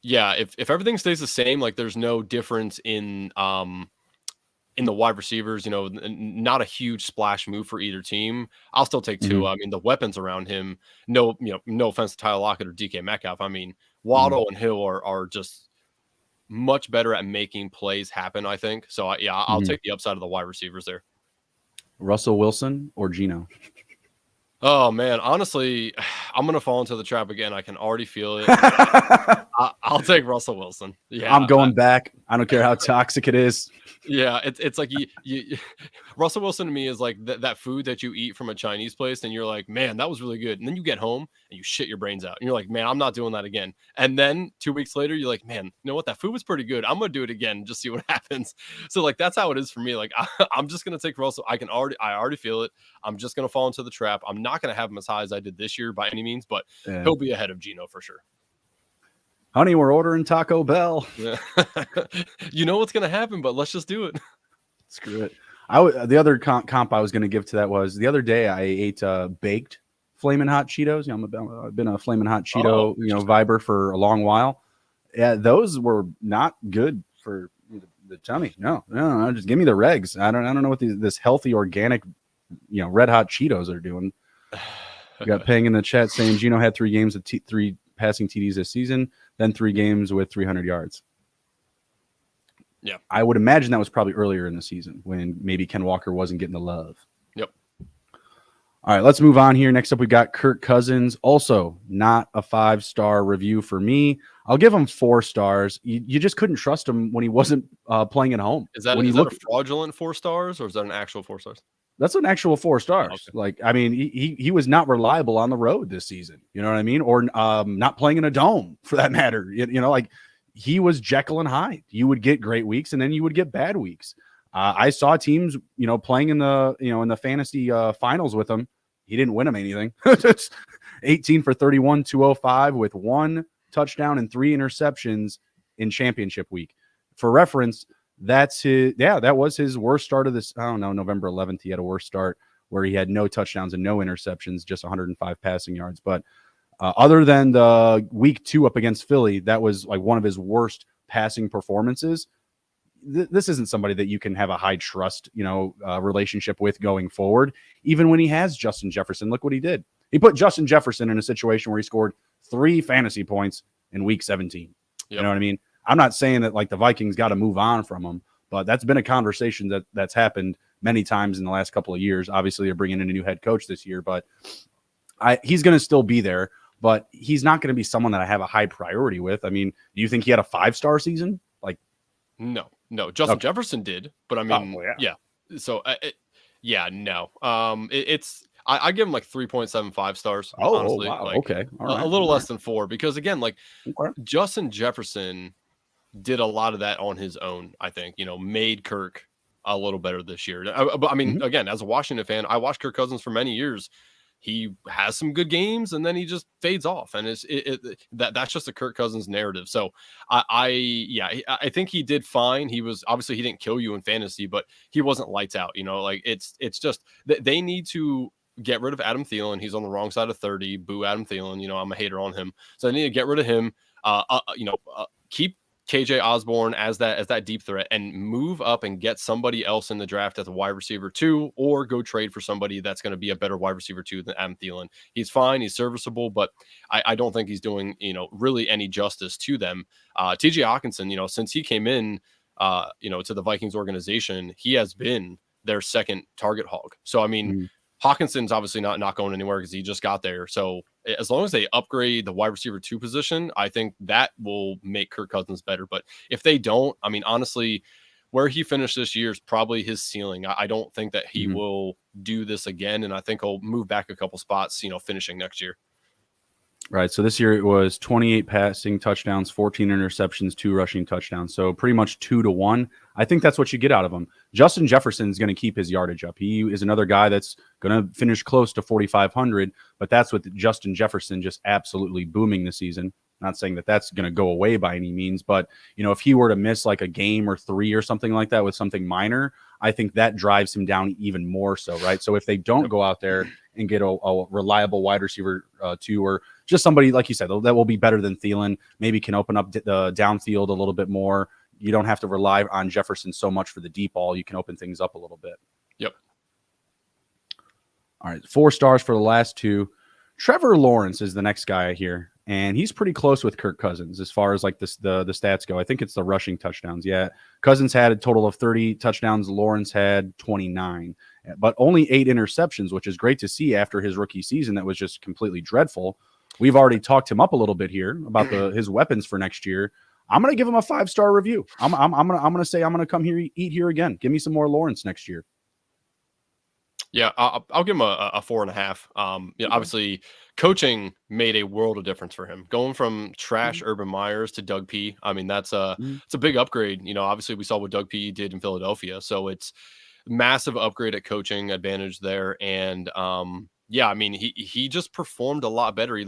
Yeah, if everything stays the same, like there's no difference in the wide receivers, not a huge splash move for either team, I'll still take Tua. I mean, the weapons around him, no offense to Tyler Lockett or DK Metcalf. I mean, Waddle and Hill are just much better at making plays happen, I think. So, I'll take the upside of the wide receivers there. Russell Wilson or Geno? Oh, man. Honestly, I'm going to fall into the trap again. I can already feel it. I'll take Russell Wilson. Yeah, I'm going back. I don't care how toxic it is. Yeah, it's like you Russell Wilson to me is like that food that you eat from a Chinese place and you're like, man, that was really good. And then you get home and you shit your brains out. And you're like, man, I'm not doing that again. And then 2 weeks later, you're like, man, you know what? That food was pretty good. I'm going to do it again and just see what happens. So like, that's how it is for me. Like, I'm just going to take Russell. I already feel it. I'm just going to fall into the trap. I'm not going to have him as high as I did this year by any means, but he'll be ahead of Geno for sure. Honey, we're ordering Taco Bell. Yeah. You know what's going to happen, but let's just do it. Screw it. The other comp I was going to give to that was the other day I ate baked Flamin' Hot Cheetos. I've been a Flamin' Hot Cheeto viber for a long while. Yeah, those were not good for the tummy. No, just give me the regs. I don't know what this healthy organic, red hot Cheetos are doing. We got Peng in the chat saying Geno had 3 games of 3 passing TDs this season, then 3 games with 300 yards. Yeah. I would imagine that was probably earlier in the season when maybe Ken Walker wasn't getting the love. Yep. All right, let's move on here. Next up, we got Kirk Cousins. Also, not a 5-star review for me. I'll give him 4 stars. You just couldn't trust him when he wasn't playing at home. Is that a fraudulent 4 stars or is that an actual 4 stars? That's an actual 4 stars. Okay. Like, I mean, he was not reliable on the road this season. You know what I mean? Or not playing in a dome for that matter. Like he was Jekyll and Hyde. You would get great weeks and then you would get bad weeks. I saw teams, playing in the fantasy finals with him. He didn't win them anything. 18 for 31, 205 with 1 touchdown and 3 interceptions in championship week. For reference, that was his worst start of this. I don't know, November 11th, he had a worse start where he had no touchdowns and no interceptions, just 105 passing yards. But other than the week 2 up against Philly, that was like one of his worst passing performances. This isn't somebody that you can have a high trust, relationship with going forward. Even when he has Justin Jefferson, look what he did. He put Justin Jefferson in a situation where he scored 3 fantasy points in week 17. Yep. You know what I mean? I'm not saying that like the Vikings got to move on from him, but that's been a conversation that's happened many times in the last couple of years. Obviously, they're bringing in a new head coach this year, but he's going to still be there, but he's not going to be someone that I have a high priority with. I mean, do you think he had a 5-star season? Like, no. Justin Jefferson did, but I mean, yeah. So, no. I give him like 3.75 stars. Honestly. Wow. Like, okay. A little less than 4 because again, like Justin Jefferson did a lot of that on his own. I think made Kirk a little better this year. But I mean, again, as a Washington fan, I watched Kirk Cousins for many years. He has some good games and then he just fades off, and that's just a Kirk Cousins narrative. So I think he did fine. He didn't kill you in fantasy, but he wasn't lights out. Like it's just they need to get rid of Adam Thielen. He's on the wrong side of 30. Boo Adam Thielen. I'm a hater on him, so they need to get rid of him. Keep KJ Osborne as that deep threat and move up and get somebody else in the draft as a wide receiver 2, or go trade for somebody that's going to be a better wide receiver 2 than Adam Thielen. He's fine. He's serviceable, but I don't think he's doing, really any justice to them. TJ Hawkinson, since he came in, to the Vikings organization, he has been their second target hog. So, I mean, Hawkinson's obviously not going anywhere because he just got there. So as long as they upgrade the wide receiver 2 position, I think that will make Kirk Cousins better. But if they don't, I mean, honestly, where he finished this year is probably his ceiling. I don't think that he will do this again. And I think he'll move back a couple spots, finishing next year. Right. So this year it was 28 passing touchdowns, 14 interceptions, 2 rushing touchdowns. So pretty much 2 to 1. I think that's what you get out of him. Justin Jefferson's going to keep his yardage up. He is another guy that's going to finish close to 4,500, but that's with Justin Jefferson just absolutely booming this season. Not saying that that's going to go away by any means, but if he were to miss like a game or 3 or something like that with something minor, I think that drives him down even more so, right? So if they don't go out there and get a reliable wide receiver 2, or just somebody, like you said, that will be better than Thielen, maybe can open up the downfield a little bit more. You don't have to rely on Jefferson so much for the deep ball. You can open things up a little bit. Yep. All right, 4 stars for the last 2. Trevor Lawrence is the next guy here, and he's pretty close with Kirk Cousins as far as like the stats go. I think it's the rushing touchdowns. Yeah, Cousins had a total of 30 touchdowns. Lawrence had 29, but only 8 interceptions, which is great to see after his rookie season that was just completely dreadful. We've already talked him up a little bit here about his weapons for next year. I'm going to give him a 5-star review. I'm going to say I'm going to come here, eat here again. Give me some more Lawrence next year. Yeah, I'll give him a 4.5. Obviously, coaching made a world of difference for him. Going from trash Urban Myers to Doug P. I mean, it's a big upgrade. Obviously, we saw what Doug P. did in Philadelphia, so it's massive upgrade at coaching advantage there. And I mean, he just performed a lot better.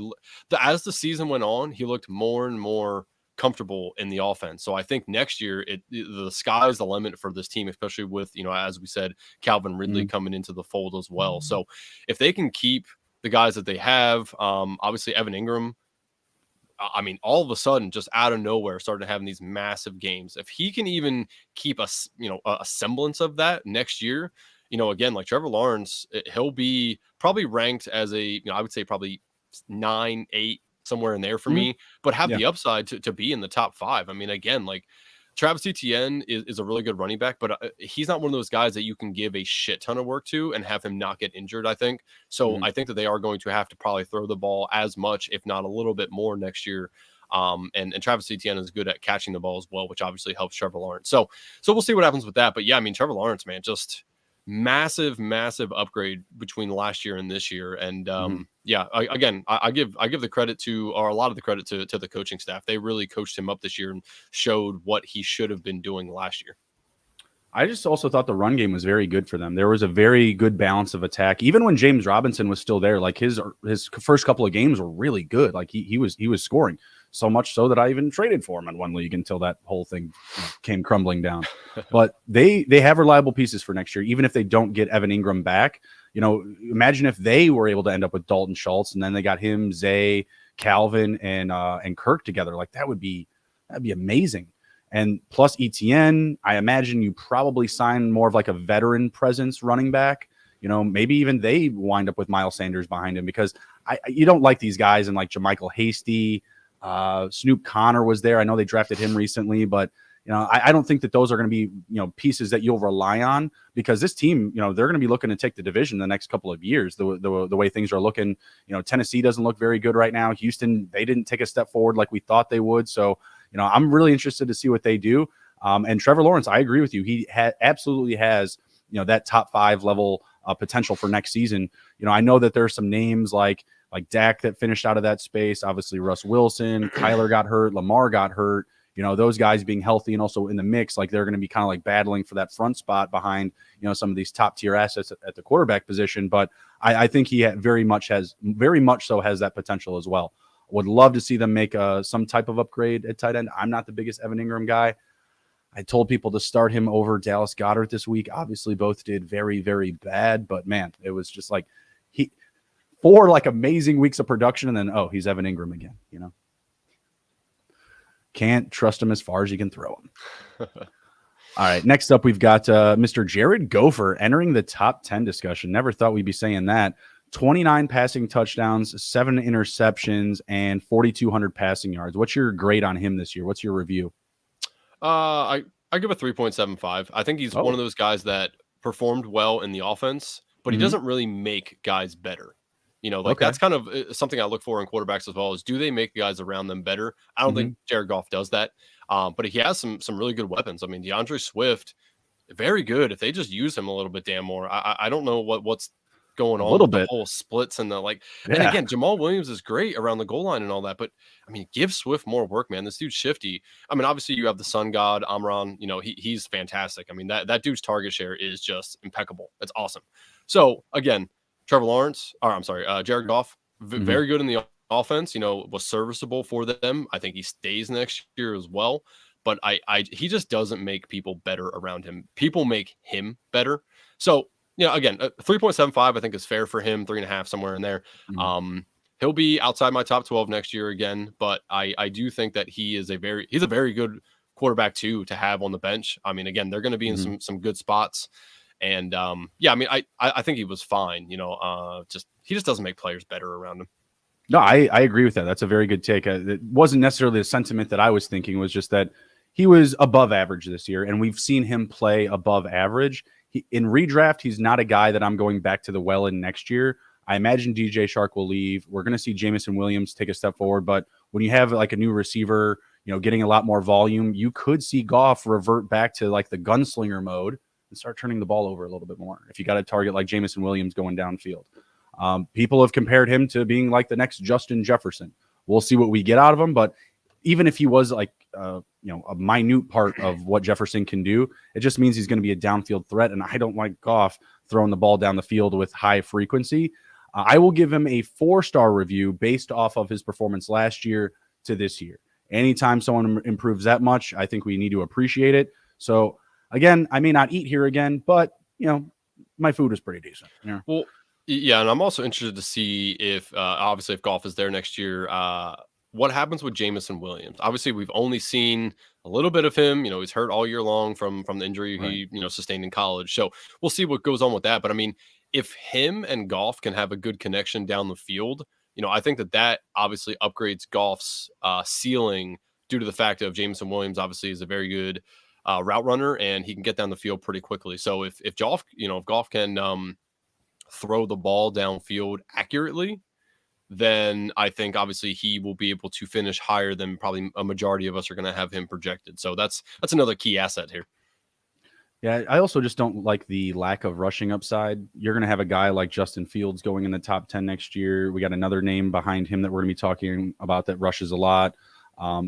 As the season went on, he looked more and more comfortable in the offense. So I think next year the sky's the limit for this team, especially with, as we said, Calvin Ridley coming into the fold as well. So if they can keep the guys that they have, obviously Evan Ingram, I mean, all of a sudden, just out of nowhere, started having these massive games. If he can even keep a semblance of that next year, again, like Trevor Lawrence, he'll be probably ranked as I would say probably 9, 8, somewhere in there for me, but have the upside to be in the top 5. I mean, again, like Travis Etienne is a really good running back, but he's not one of those guys that you can give a shit ton of work to and have him not get injured, I think. So I think that they are going to have to probably throw the ball as much, if not a little bit more next year. And Travis Etienne is good at catching the ball as well, which obviously helps Trevor Lawrence. So we'll see what happens with that. But yeah, I mean, Trevor Lawrence, man, just massive upgrade between last year and this year. And I give the credit to, or a lot of the credit to the coaching staff. They really coached him up this year and showed what he should have been doing last year. I just also thought the run game was very good for them. There was a very good balance of attack. Even when James Robinson was still there, like his first couple of games were really good. Like he was scoring, so much so that I even traded for him in one league until that whole thing came crumbling down. But they have reliable pieces for next year, even if they don't get Evan Ingram back. Imagine if they were able to end up with Dalton Schultz and then they got him, Zay, Calvin, and Kirk together. Like that'd be amazing. And plus ETN, I imagine you probably sign more of like a veteran presence running back. Maybe even they wind up with Miles Sanders behind him, because you don't like these guys and like JaMychal Hasty, Snoop Connor was there. I know they drafted him recently, but I don't think that those are going to be pieces that you'll rely on, because this team, they're going to be looking to take the division the next couple of years. The way things are looking, Tennessee doesn't look very good right now. Houston, they didn't take a step forward like we thought they would. So I'm really interested to see what they do. And Trevor Lawrence, I agree with you. He absolutely has that top 5 level potential for next season. I know that there are some names like Dak that finished out of that space. Obviously, Russ Wilson, Kyler got hurt, Lamar got hurt. Those guys being healthy and also in the mix, like they're going to be kind of like battling for that front spot behind, some of these top tier assets at the quarterback position. But I think he very much so has that potential as well. Would love to see them make some type of upgrade at tight end. I'm not the biggest Evan Ingram guy. I told people to start him over Dallas Goedert this week. Obviously, both did very, very bad. But man, it was just like 4 like amazing weeks of production, and then he's Evan Ingram again. Can't trust him as far as you can throw him. All right, next up we've got Mr. Jared Gopher entering the top 10 discussion. Never thought we'd be saying that. 29 passing touchdowns, 7 interceptions, and 4,200 passing yards. What's your grade on him this year? What's your review? I give a 3.75. I think he's one of those guys that performed well in the offense, but he doesn't really make guys better. That's kind of something I look for in quarterbacks as well, is do they make the guys around them better? I don't think Jared Goff does that. But he has some really good weapons. I mean, DeAndre Swift, very good. If they just use him a little bit damn more, I don't know what's going A on little with the bit. whole splits and the like. Yeah. And again, Jamal Williams is great around the goal line and all that, but I mean, give Swift more work, man. This dude's shifty. I mean, obviously you have the sun god Amron. You know, he's fantastic. I mean, that dude's target share is just impeccable. It's awesome. So again, Trevor Lawrence, or I'm sorry, Jared Goff, very good in the offense. You know, was serviceable for them. I think he stays next year as well. But he just doesn't make people better around him. People make him better. So, you know, again, 3.75 I think is fair for him. 3.5 somewhere in there. He'll be outside my top 12 next year again. But I do think that he's a very good quarterback too to have on the bench. I mean, again, they're going to be in some good spots. And yeah, I mean, I think he was fine. You know, he just doesn't make players better around him. No, I agree with that. That's a very good take. It wasn't necessarily the sentiment that I was thinking. It was just that he was above average this year, and we've seen him play above average. In redraft, he's not a guy that I'm going back to the well in next year. I imagine DJ Shark will leave. We're going to see Jamison Williams take a step forward, but when you have like a new receiver, you know, getting a lot more volume, you could see Goff revert back to like the gunslinger mode and start turning the ball over a little bit more. If you got a target like Jamison Williams going downfield. People have compared him to being like the next Justin Jefferson. We'll see what we get out of him, but even if he was like, you know, a minute part of what Jefferson can do, it just means he's going to be a downfield threat. And I don't like Goff throwing the ball down the field with high frequency. I will give him a 4-star review based off of his performance last year to this year. Anytime someone improves that much, I think we need to appreciate it. So again, I may not eat here again, but you know, my food is pretty decent. Yeah. Well, yeah, and I'm also interested to see if, obviously, if Goff is there next year, what happens with Jamison Williams. Obviously, we've only seen a little bit of him. You know, he's hurt all year long from the injury he sustained in college. So we'll see what goes on with that. But I mean, if him and Goff can have a good connection down the field, you know, I think that obviously upgrades Goff's ceiling due to the fact of Jamison Williams obviously is a very good route runner and he can get down the field pretty quickly. So if Goff, if Goff can throw the ball downfield accurately, then I think obviously he will be able to finish higher than probably a majority of us are going to have him projected. So that's another key asset here. Yeah, I also just don't like the lack of rushing upside. You're going to have a guy like Justin Fields going in the top 10 next year. We got another name behind him that we're going to be talking about that rushes a lot. I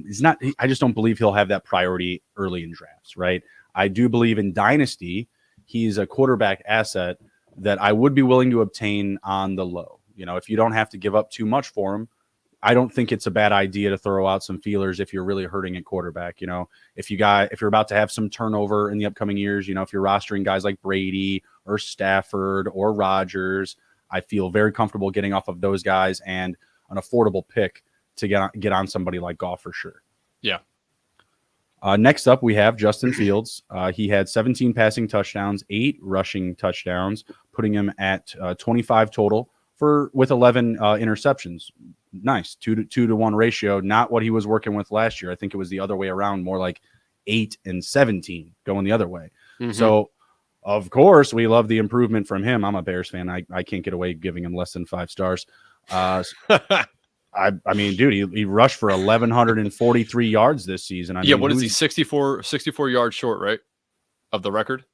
just don't believe he'll have that priority early in drafts, right? I do believe in Dynasty, he's a quarterback asset that I would be willing to obtain on the low. You know, if you don't have to give up too much for him, I don't think it's a bad idea to throw out some feelers if you're really hurting at quarterback. You know, if you're about to have some turnover in the upcoming years, you know, if you're rostering guys like Brady or Stafford or Rodgers, I feel very comfortable getting off of those guys and an affordable pick to get on somebody like Goff for sure. Yeah. Next up, we have Justin Fields. He had 17 passing touchdowns, 8 rushing touchdowns, putting him at 25 total with 11 interceptions. Nice 2-to-1 ratio. Not what he was working with last year. I think it was the other way around, more like 8 and 17 going the other way. Mm-hmm. So, of course, we love the improvement from him. I'm a Bears fan. I can't get away giving him less than 5 stars. I mean, dude, he rushed for 1,143 yards this season. I mean, what is he, 64 yards short, right, of the record?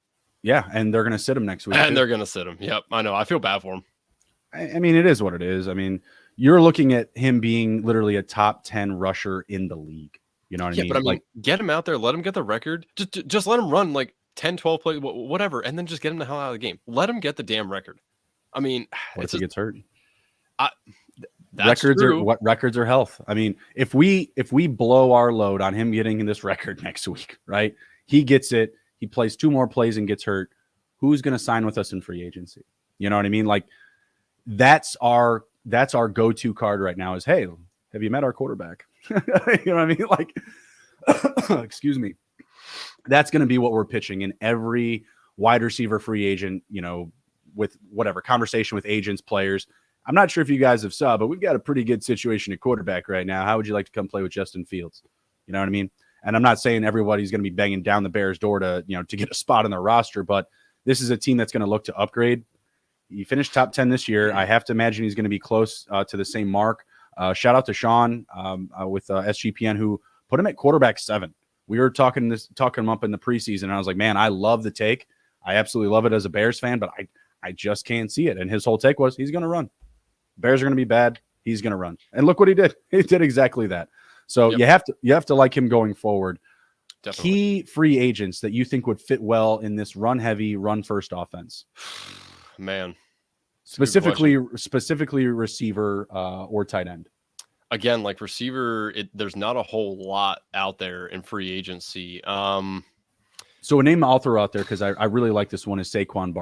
Yeah, and they're going to sit him next week. And they're going to sit him. Yep, I know. I feel bad for him. I mean, it is what it is. I mean, you're looking at him being literally a top 10 rusher in the league. You know what I mean? Yeah, but I mean, get him out there, let him get the record. Just let him run like 10, 12 plays, whatever, and then just get him the hell out of the game. Let him get the damn record. I mean, what if he gets hurt? Records are health. I mean, if we blow our load on him getting this record next week, right? He gets it. He plays 2 more plays and gets hurt. Who's going to sign with us in free agency? You know what I mean? Like that's our go-to card right now is, hey, have you met our quarterback? You know what I mean? Like, excuse me. That's going to be what we're pitching in every wide receiver free agent, you know, with whatever conversation with agents, players. I'm not sure if you guys have saw, but we've got a pretty good situation at quarterback right now. How would you like to come play with Justin Fields? You know what I mean? And I'm not saying everybody's going to be banging down the Bears' door to get a spot on their roster, but this is a team that's going to look to upgrade. He finished top 10 this year. I have to imagine he's going to be close to the same mark. Shout out to Sean with SGPN who put him at quarterback 7. We were talking him up in the preseason, and I was like, man, I love the take. I absolutely love it as a Bears fan, but I just can't see it. And his whole take was he's going to run. Bears are going to be bad. He's going to run. And look what he did. He did exactly that. So you have to like him going forward. Definitely. Key free agents that you think would fit well in this run heavy, run first offense. Man, specifically receiver or tight end. Again, like receiver, there's not a whole lot out there in free agency. So a name I'll throw out there because I really like this one is Saquon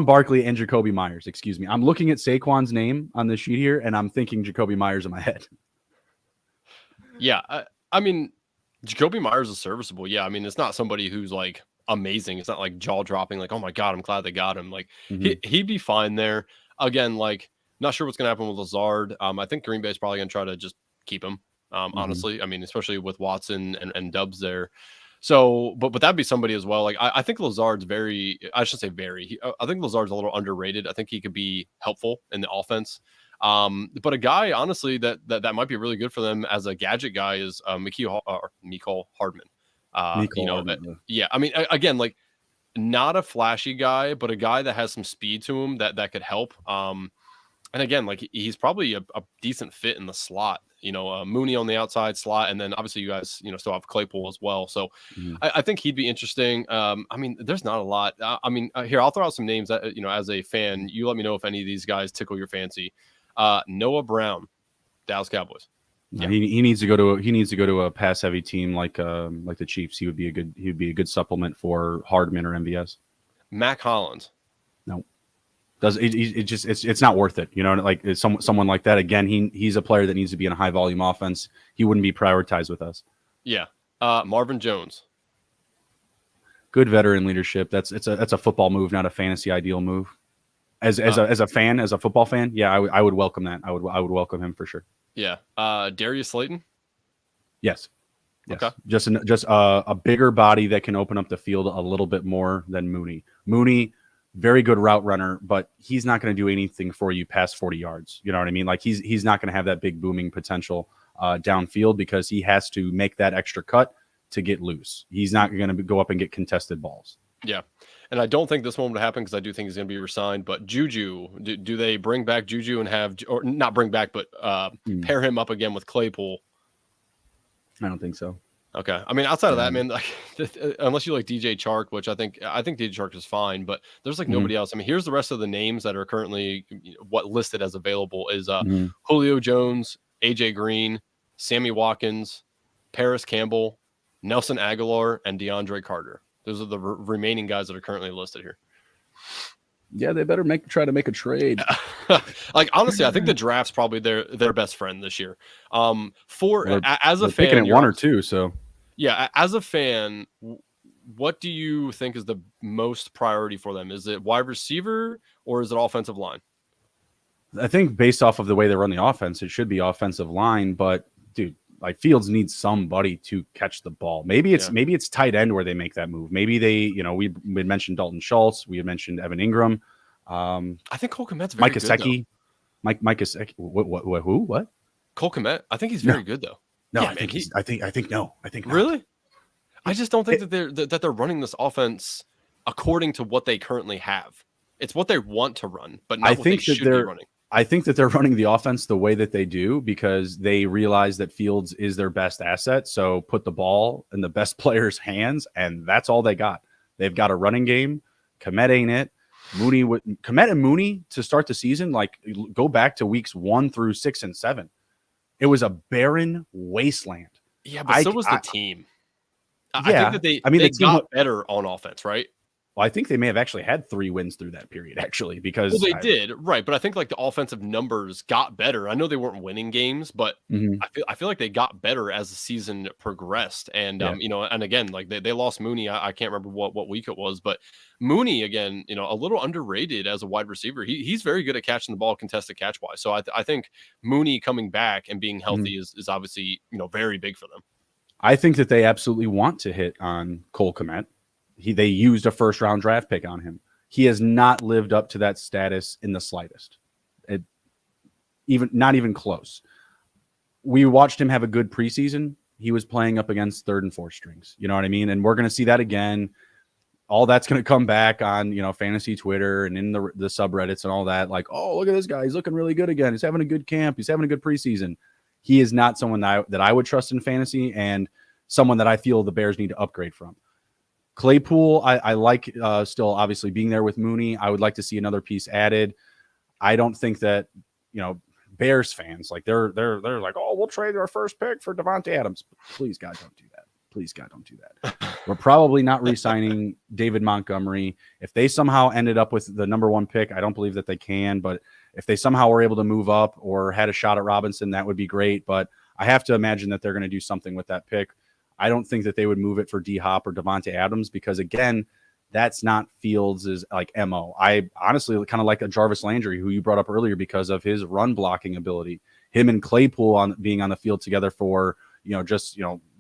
Barkley and Jacoby Myers. Excuse me. I'm looking at Saquon's name on the sheet here, and I'm thinking Jacoby Myers in my head. Yeah, I mean, Jacoby Myers is serviceable. Yeah, I mean, it's not somebody who's like amazing. It's not like jaw dropping. Like, oh my god, I'm glad they got him. Like he'd be fine there. Again, like not sure what's gonna happen with Lazard. I think Green Bay's probably gonna try to just keep him. Honestly, I mean, especially with Watson and Dubs there. So, but that'd be somebody as well. Like I think Lazard's I think Lazard's a little underrated. I think he could be helpful in the offense. But a guy, honestly, that might be really good for them as a gadget guy is Mecole Hardman. Hardman. Yeah. I mean, again, like not a flashy guy, but a guy that has some speed to him that could help. And again, like he's probably a decent fit in the slot. Mooney on the outside slot, and then obviously you guys, still have Claypool as well. So I think he'd be interesting. I mean, there's not a lot. Here I'll throw out some names that as a fan, you let me know if any of these guys tickle your fancy. Noah Brown, Dallas Cowboys. Yeah, he needs to go to a pass heavy team like the Chiefs. He would be a good supplement for Hardman or MVS. Mac Hollins. No. It's not worth it, like someone like that. Again, he's a player that needs to be in a high volume offense. He wouldn't be prioritized with us. Yeah, Marvin Jones, good veteran leadership. That's a football move, not a fantasy ideal move. As a football fan, yeah, I would welcome that. I would welcome him for sure. Yeah, Darius Slayton. Yes. Okay. Just a bigger body that can open up the field a little bit more than Mooney. Mooney. Very good route runner, but he's not going to do anything for you past 40 yards. You know what I mean? Like he's not going to have that big booming potential downfield because he has to make that extra cut to get loose. He's not going to go up and get contested balls. Yeah. And I don't think this one would happen because I do think he's going to be resigned. But Juju, do they bring back Juju and or not bring back, but pair him up again with Claypool? I don't think so. Okay. I mean, outside of that, man, like, unless you like DJ Chark, which I think DJ Chark is fine, but there's like nobody else. I mean, here's the rest of the names that are currently what listed as available is Julio Jones, AJ Green, Sammy Watkins, Paris Campbell, Nelson Aguilar, and DeAndre Carter. Those are the remaining guys that are currently listed here. Yeah, they better try to make a trade. Like honestly, I think the draft's probably their best friend this year. As a fan, picking at one or two. So yeah, as a fan, what do you think is the most priority for them? Is it wide receiver or is it offensive line? I think based off of the way they run the offense, it should be offensive line. But dude, like Fields needs somebody to catch the ball. Maybe it's tight end where they make that move. Maybe they, we mentioned Dalton Schultz. We had mentioned Evan Ingram. I think Cole Kmet's very good, though. Mike Gesicki. What? Cole Kmet. I think he's very good though. No, yeah, I think not. Really? I just don't think that they're running this offense according to what they currently have. It's what they want to run, but not what they should be running. I think that they're running the offense the way that they do because they realize that Fields is their best asset. So put the ball in the best player's hands, and that's all they got. They've got a running game. Kmet ain't it. Kmet and Mooney to start the season, like go back to weeks 1 through 6 and 7. It was a barren wasteland. Yeah, but so was the team. I think that they got better on offense, right? Well, I think they may have actually had 3 wins through that period, actually, because they did, right? But I think like the offensive numbers got better. I know they weren't winning games, but I feel like they got better as the season progressed. And and again, like they lost Mooney. I can't remember what week it was, but Mooney again, a little underrated as a wide receiver. He's very good at catching the ball, contested catch wise. So I think Mooney coming back and being healthy is obviously very big for them. I think that they absolutely want to hit on Cole Kmet. They used a first-round draft pick on him. He has not lived up to that status in the slightest. Not even close. We watched him have a good preseason. He was playing up against third and fourth strings. You know what I mean? And we're going to see that again. all that's going to come back on, fantasy Twitter and in the subreddits and all that. Like, oh, look at this guy. He's looking really good again. He's having a good camp. He's having a good preseason. He is not someone that I would trust in fantasy, and someone that I feel the Bears need to upgrade from. Claypool, I like still obviously being there with Mooney. I would like to see another piece added. I don't think that, Bears fans, like they're like, oh, we'll trade our first pick for Devontae Adams. Please, God, don't do that. Please, God, don't do that. We're probably not re-signing David Montgomery. If they somehow ended up with the number 1 pick, I don't believe that they can, but if they somehow were able to move up or had a shot at Robinson, that would be great. But I have to imagine that they're going to do something with that pick. I don't think that they would move it for D-Hop or Devontae Adams because, again, that's not Fields' like MO. I honestly kind of like a Jarvis Landry, who you brought up earlier, because of his run blocking ability. Him and Claypool being on the field together for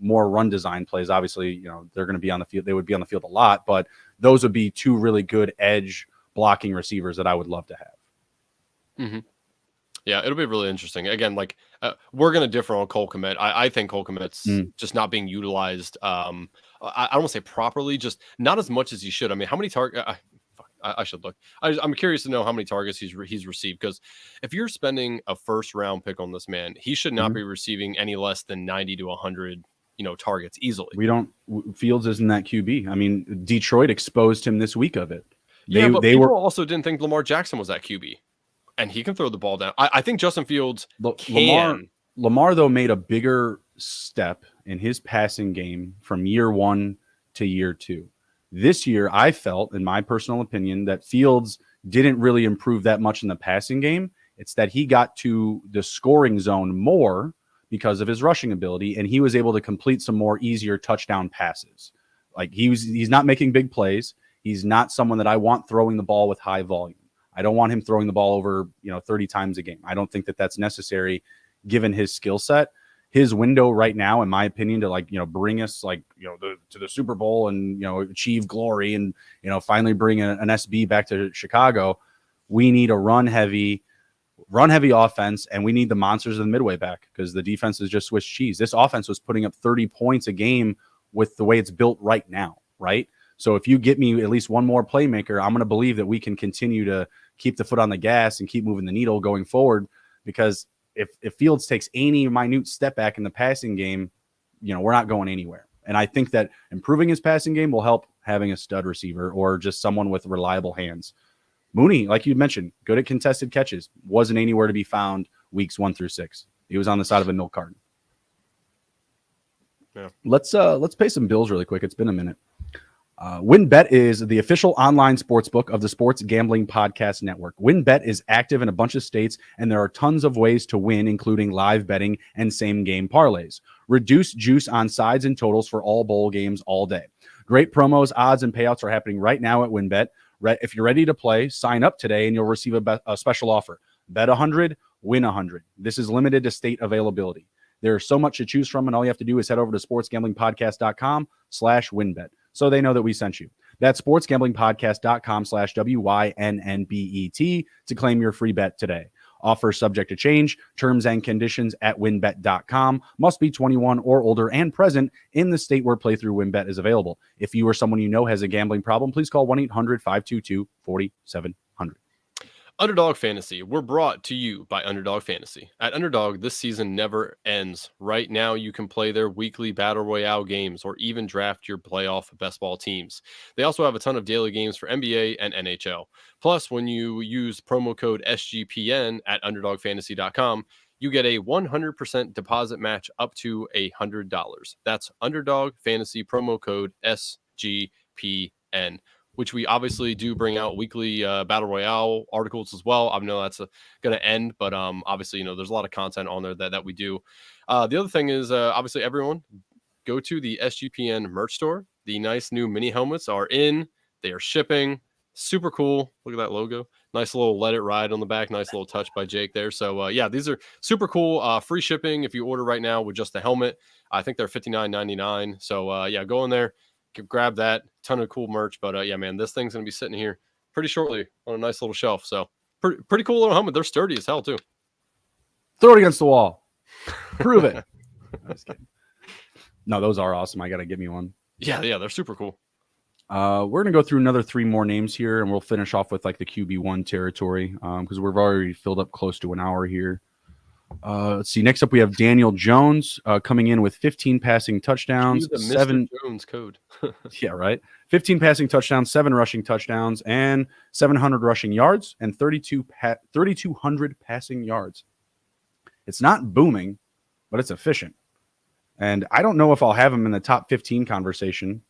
more run design plays. Obviously, they're going to be on the field. They would be on the field a lot, but those would be 2 really good edge blocking receivers that I would love to have. Mm-hmm. Yeah, it'll be really interesting. Again, like we're going to differ on Cole Kmet. I think Cole Kmet's just not being utilized. I don't want to say properly, just not as much as he should. I mean, how many targets? I should look. I'm curious to know how many targets he's received, because if you're spending a first round pick on this man, he should not be receiving any less than 90 to 100 targets easily. Fields isn't that QB. I mean, Detroit exposed him this week of it. But people also didn't think Lamar Jackson was that QB. And he can throw the ball down. I think Justin Fields can. Lamar, though, made a bigger step in his passing game from year 1 to year 2. This year, I felt, in my personal opinion, that Fields didn't really improve that much in the passing game. It's that he got to the scoring zone more because of his rushing ability, and he was able to complete some more easier touchdown passes. Like he's not making big plays. He's not someone that I want throwing the ball with high volume. I don't want him throwing the ball over, 30 times a game. I don't think that that's necessary given his skill set. His window right now, in my opinion, to bring us to the Super Bowl and, achieve glory and, finally bring an SB back to Chicago. We need a run heavy offense, and we need the monsters of the midway back, because the defense is just Swiss cheese. This offense was putting up 30 points a game with the way it's built right now. Right. So if you get me at least one more playmaker, I'm going to believe that we can continue to keep the foot on the gas and keep moving the needle going forward. Because if Fields takes any minute step back in the passing game, we're not going anywhere. And I think that improving his passing game will help having a stud receiver or just someone with reliable hands. Mooney, like you mentioned, good at contested catches, wasn't anywhere to be found weeks 1 through 6. He was on the side of a milk carton. Yeah. Let's pay some bills really quick. It's been a minute. WynnBET is the official online sportsbook of the Sports Gambling Podcast Network. WynnBET is active in a bunch of states, and there are tons of ways to win, including live betting and same-game parlays. Reduce juice on sides and totals for all bowl games all day. Great promos, odds, and payouts are happening right now at WynnBET. If you're ready to play, sign up today, and you'll receive a special offer. Bet 100, win 100. This is limited to state availability. There's so much to choose from, and all you have to do is head over to sportsgamblingpodcast.com/WynnBET. So they know that we sent you. That's sportsgamblingpodcast.com/WYNNBET to claim your free bet today. Offer subject to change. Terms and conditions at wynnbet.com. Must be 21 or older and present in the state where playthrough WynnBET is available. If you or someone you know has a gambling problem, please call 1-800-522-4700. Underdog Fantasy. We're brought to you by Underdog Fantasy. At Underdog, this season never ends. Right now, you can play their weekly Battle Royale games or even draft your playoff best ball teams. They also have a ton of daily games for NBA and NHL. Plus, when you use promo code SGPN at UnderdogFantasy.com, you get a 100% deposit match up to $100. That's Underdog Fantasy promo code SGPN. Which we obviously do bring out weekly Battle Royale articles as well. I know that's going to end, but obviously, there's a lot of content on there that we do. The other thing is, obviously, everyone go to the SGPN merch store. The nice new mini helmets are in. They are shipping. Super cool. Look at that logo. Nice little Let It Ride on the back. Nice little touch by Jake there. So, yeah, these are super cool. Free shipping if you order right now with just the helmet. I think they're $59.99. So, yeah, go in there. Grab that. Ton of cool merch. But yeah, man, this thing's going to be sitting here pretty shortly on a nice little shelf. So pretty cool little helmet. They're sturdy as hell too. Throw it against the wall. Prove it. I'm just kidding. No, those are awesome. I got to give me one. Yeah, they're super cool. We're gonna go through another 3 more names here, and we'll finish off with like the QB1 territory because we've already filled up close to an hour here. Let's see. Next up, we have Daniel Jones coming in with 15 passing touchdowns, The seven. Mr. Jones code. Yeah, right. 15 passing touchdowns, 7 rushing touchdowns, and 700 rushing yards, and 3,200 passing yards. It's not booming, but it's efficient. And I don't know if I'll have him in the top 15 conversation.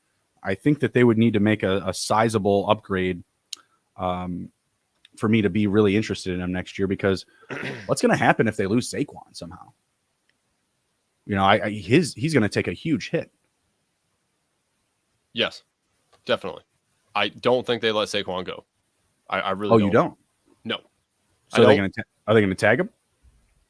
I think that they would need to make a sizable upgrade for me to be really interested in him next year, because what's going to happen if they lose Saquon somehow? You know, he's going to take a huge hit. Yes, definitely. I don't think they let Saquon go. I really. Oh, don't. you don't? No. So are they going to tag him?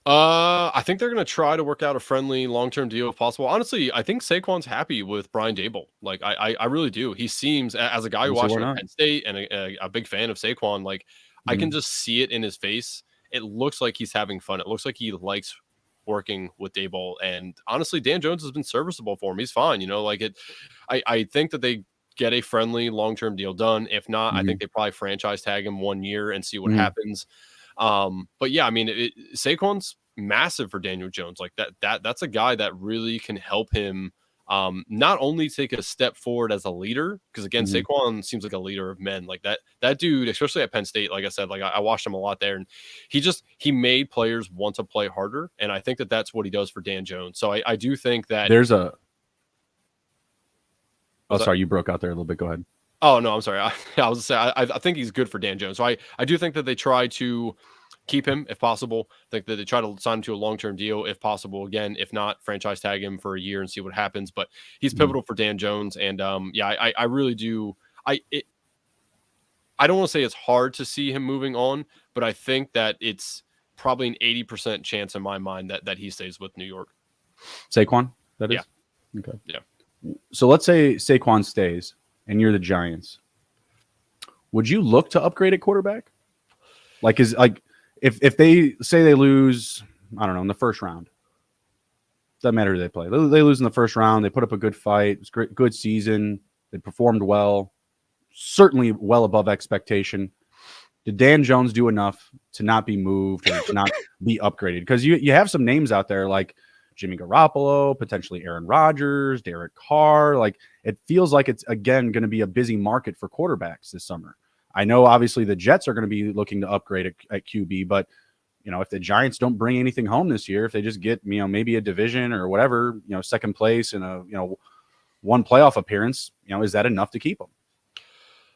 I think they're going to try to work out a friendly long-term deal if possible. Honestly, I think Saquon's happy with Brian Daboll. Like, I really do. He seems, as a guy who watched him at Penn State and a big fan of Saquon, like, I can just see it in his face. It looks like he's having fun. It looks like he likes working with Daboll. And honestly, Dan Jones has been serviceable for him. He's fine. You know, like it. I think that they get a friendly long-term deal done. If not, I think they probably franchise tag him 1 year and see what happens. But yeah, I mean, Saquon's massive for Daniel Jones. Like that's a guy that really can help him not only take a step forward as a leader, because again, Saquon seems like a leader of men. Like that dude, especially at Penn State, like I said, like I watched him a lot there, and he made players want to play harder, and I think that that's what he does for Dan Jones. So I do think that there's a. Oh, sorry, you broke out there a little bit. Go ahead. Oh no, I'm sorry. I was saying I think he's good for Dan Jones. So I do think that they try to keep him if possible. I think that they try to sign him to a long-term deal if possible. Again, if not, franchise tag him for a year and see what happens. But he's pivotal for Dan Jones, and I really do. I don't want to say it's hard to see him moving on, but I think that it's probably an 80% chance in my mind that he stays with New York. Saquon, that is? Yeah. Okay. Yeah. So let's say Saquon stays and you're the Giants. Would you look to upgrade at quarterback? If they say they lose, I don't know, in the first round, doesn't matter who they play. They lose in the first round. They put up a good fight. It's great, good season. They performed well, certainly well above expectation. Did Dan Jones do enough to not be moved or to not be upgraded? Because you have some names out there like Jimmy Garoppolo, potentially Aaron Rodgers, Derek Carr. Like, it feels like it's, again, going to be a busy market for quarterbacks this summer. I know, obviously, the Jets are going to be looking to upgrade at QB, but, you know, if the Giants don't bring anything home this year, if they just get, you know, maybe a division or whatever, you know, second place and a, you know, one playoff appearance, you know, is that enough to keep them?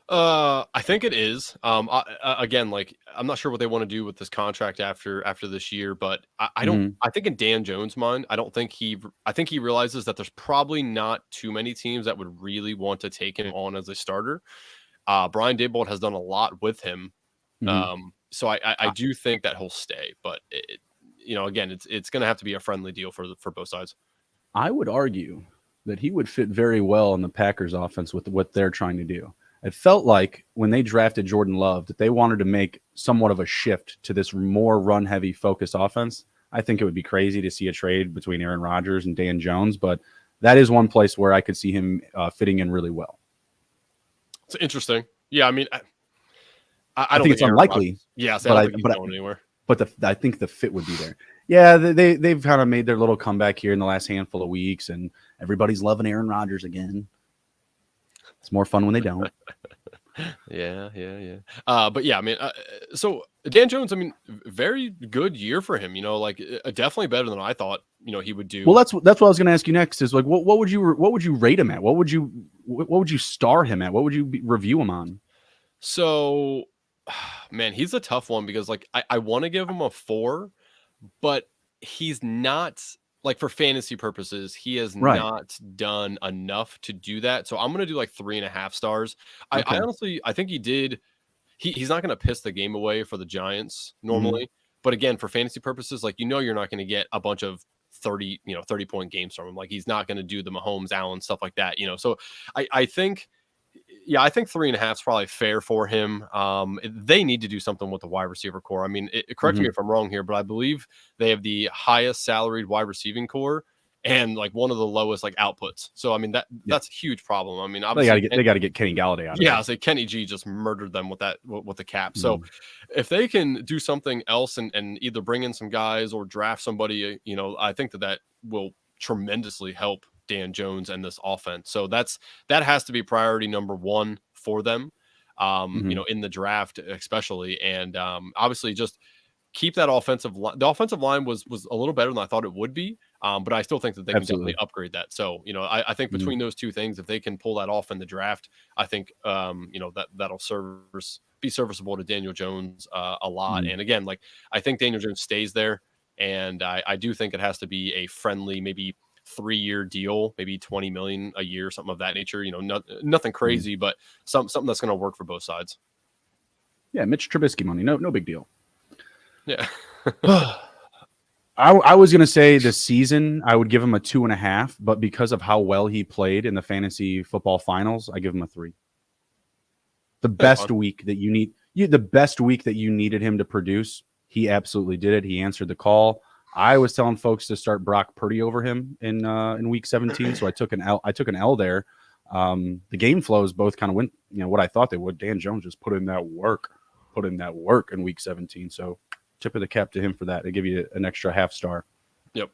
I think it is. Again, like, I'm not sure what they want to do with this contract after this year, but I don't. I think in Dan Jones' mind, I think he realizes that there's probably not too many teams that would really want to take him on as a starter. Brian Daboll has done a lot with him, so I do think that he'll stay. But you know, again, it's going to have to be a friendly deal for both sides. I would argue that he would fit very well in the Packers' offense with what they're trying to do. It felt like when they drafted Jordan Love that they wanted to make somewhat of a shift to this more run-heavy focused offense. I think it would be crazy to see a trade between Aaron Rodgers and Dan Jones, but that is one place where I could see him fitting in really well. It's interesting. Yeah, I mean, I don't think it's unlikely. Yes, I don't think he's going anywhere. But I think the fit would be there. Yeah, they've kind of made their little comeback here in the last handful of weeks, and everybody's loving Aaron Rodgers again. It's more fun when they don't. Yeah. But yeah, I mean, so Dan Jones, I mean, very good year for him. You know, like definitely better than I thought. You know, he would do. Well, that's what I was going to ask you next. Is like, what would you rate him at? What would you star him at? What would you review him on? So, man, he's a tough one because like I want to give him a 4, but he's not. Like, for fantasy purposes, he has not done enough to do that. So I'm going to do like 3.5 stars. Okay. I honestly, I think he did. He's not going to piss the game away for the Giants normally. But again, for fantasy purposes, like, you know, you're not going to get a bunch of 30-point games from him. Like, he's not going to do the Mahomes, Allen, stuff like that, you know? So I think, yeah, I think 3.5 is probably fair for him. They need to do something with the wide receiver core. I mean, correct me if I'm wrong here, but I believe they have the highest salaried wide receiving core, and like one of the lowest like outputs. So I mean that's a huge problem. I mean, obviously they got to get Kenny Galladay out of it. Yeah, I say Kenny G just murdered them with the cap. So if they can do something else and either bring in some guys or draft somebody, I think that will tremendously help Dan Jones and this offense. So that has to be priority number one for them. In the draft especially, and obviously just keep that offensive line. The offensive line was a little better than I thought it would be, but I still think that they can definitely upgrade that. So, I think between those two things, if they can pull that off in the draft, I think, that'll be serviceable to Daniel Jones a lot. And again, like I think Daniel Jones stays there, and I do think it has to be a friendly, maybe 3-year deal, maybe 20 million a year, something of that nature. Nothing crazy, but something that's going to work for both sides. Yeah, Mitch Trubisky money, no big deal. Yeah. I was going to say this season, I would give him a 2.5, but because of how well he played in the fantasy football finals, I give him a 3. The best week that you needed him to produce, he absolutely did it. He answered the call. I was telling folks to start Brock Purdy over him in week 17. So I took an L there. The game flows both kind of went, what I thought they would. Dan Jones just put in that work in week 17. So tip of the cap to him for that. They give you an extra half star. Yep.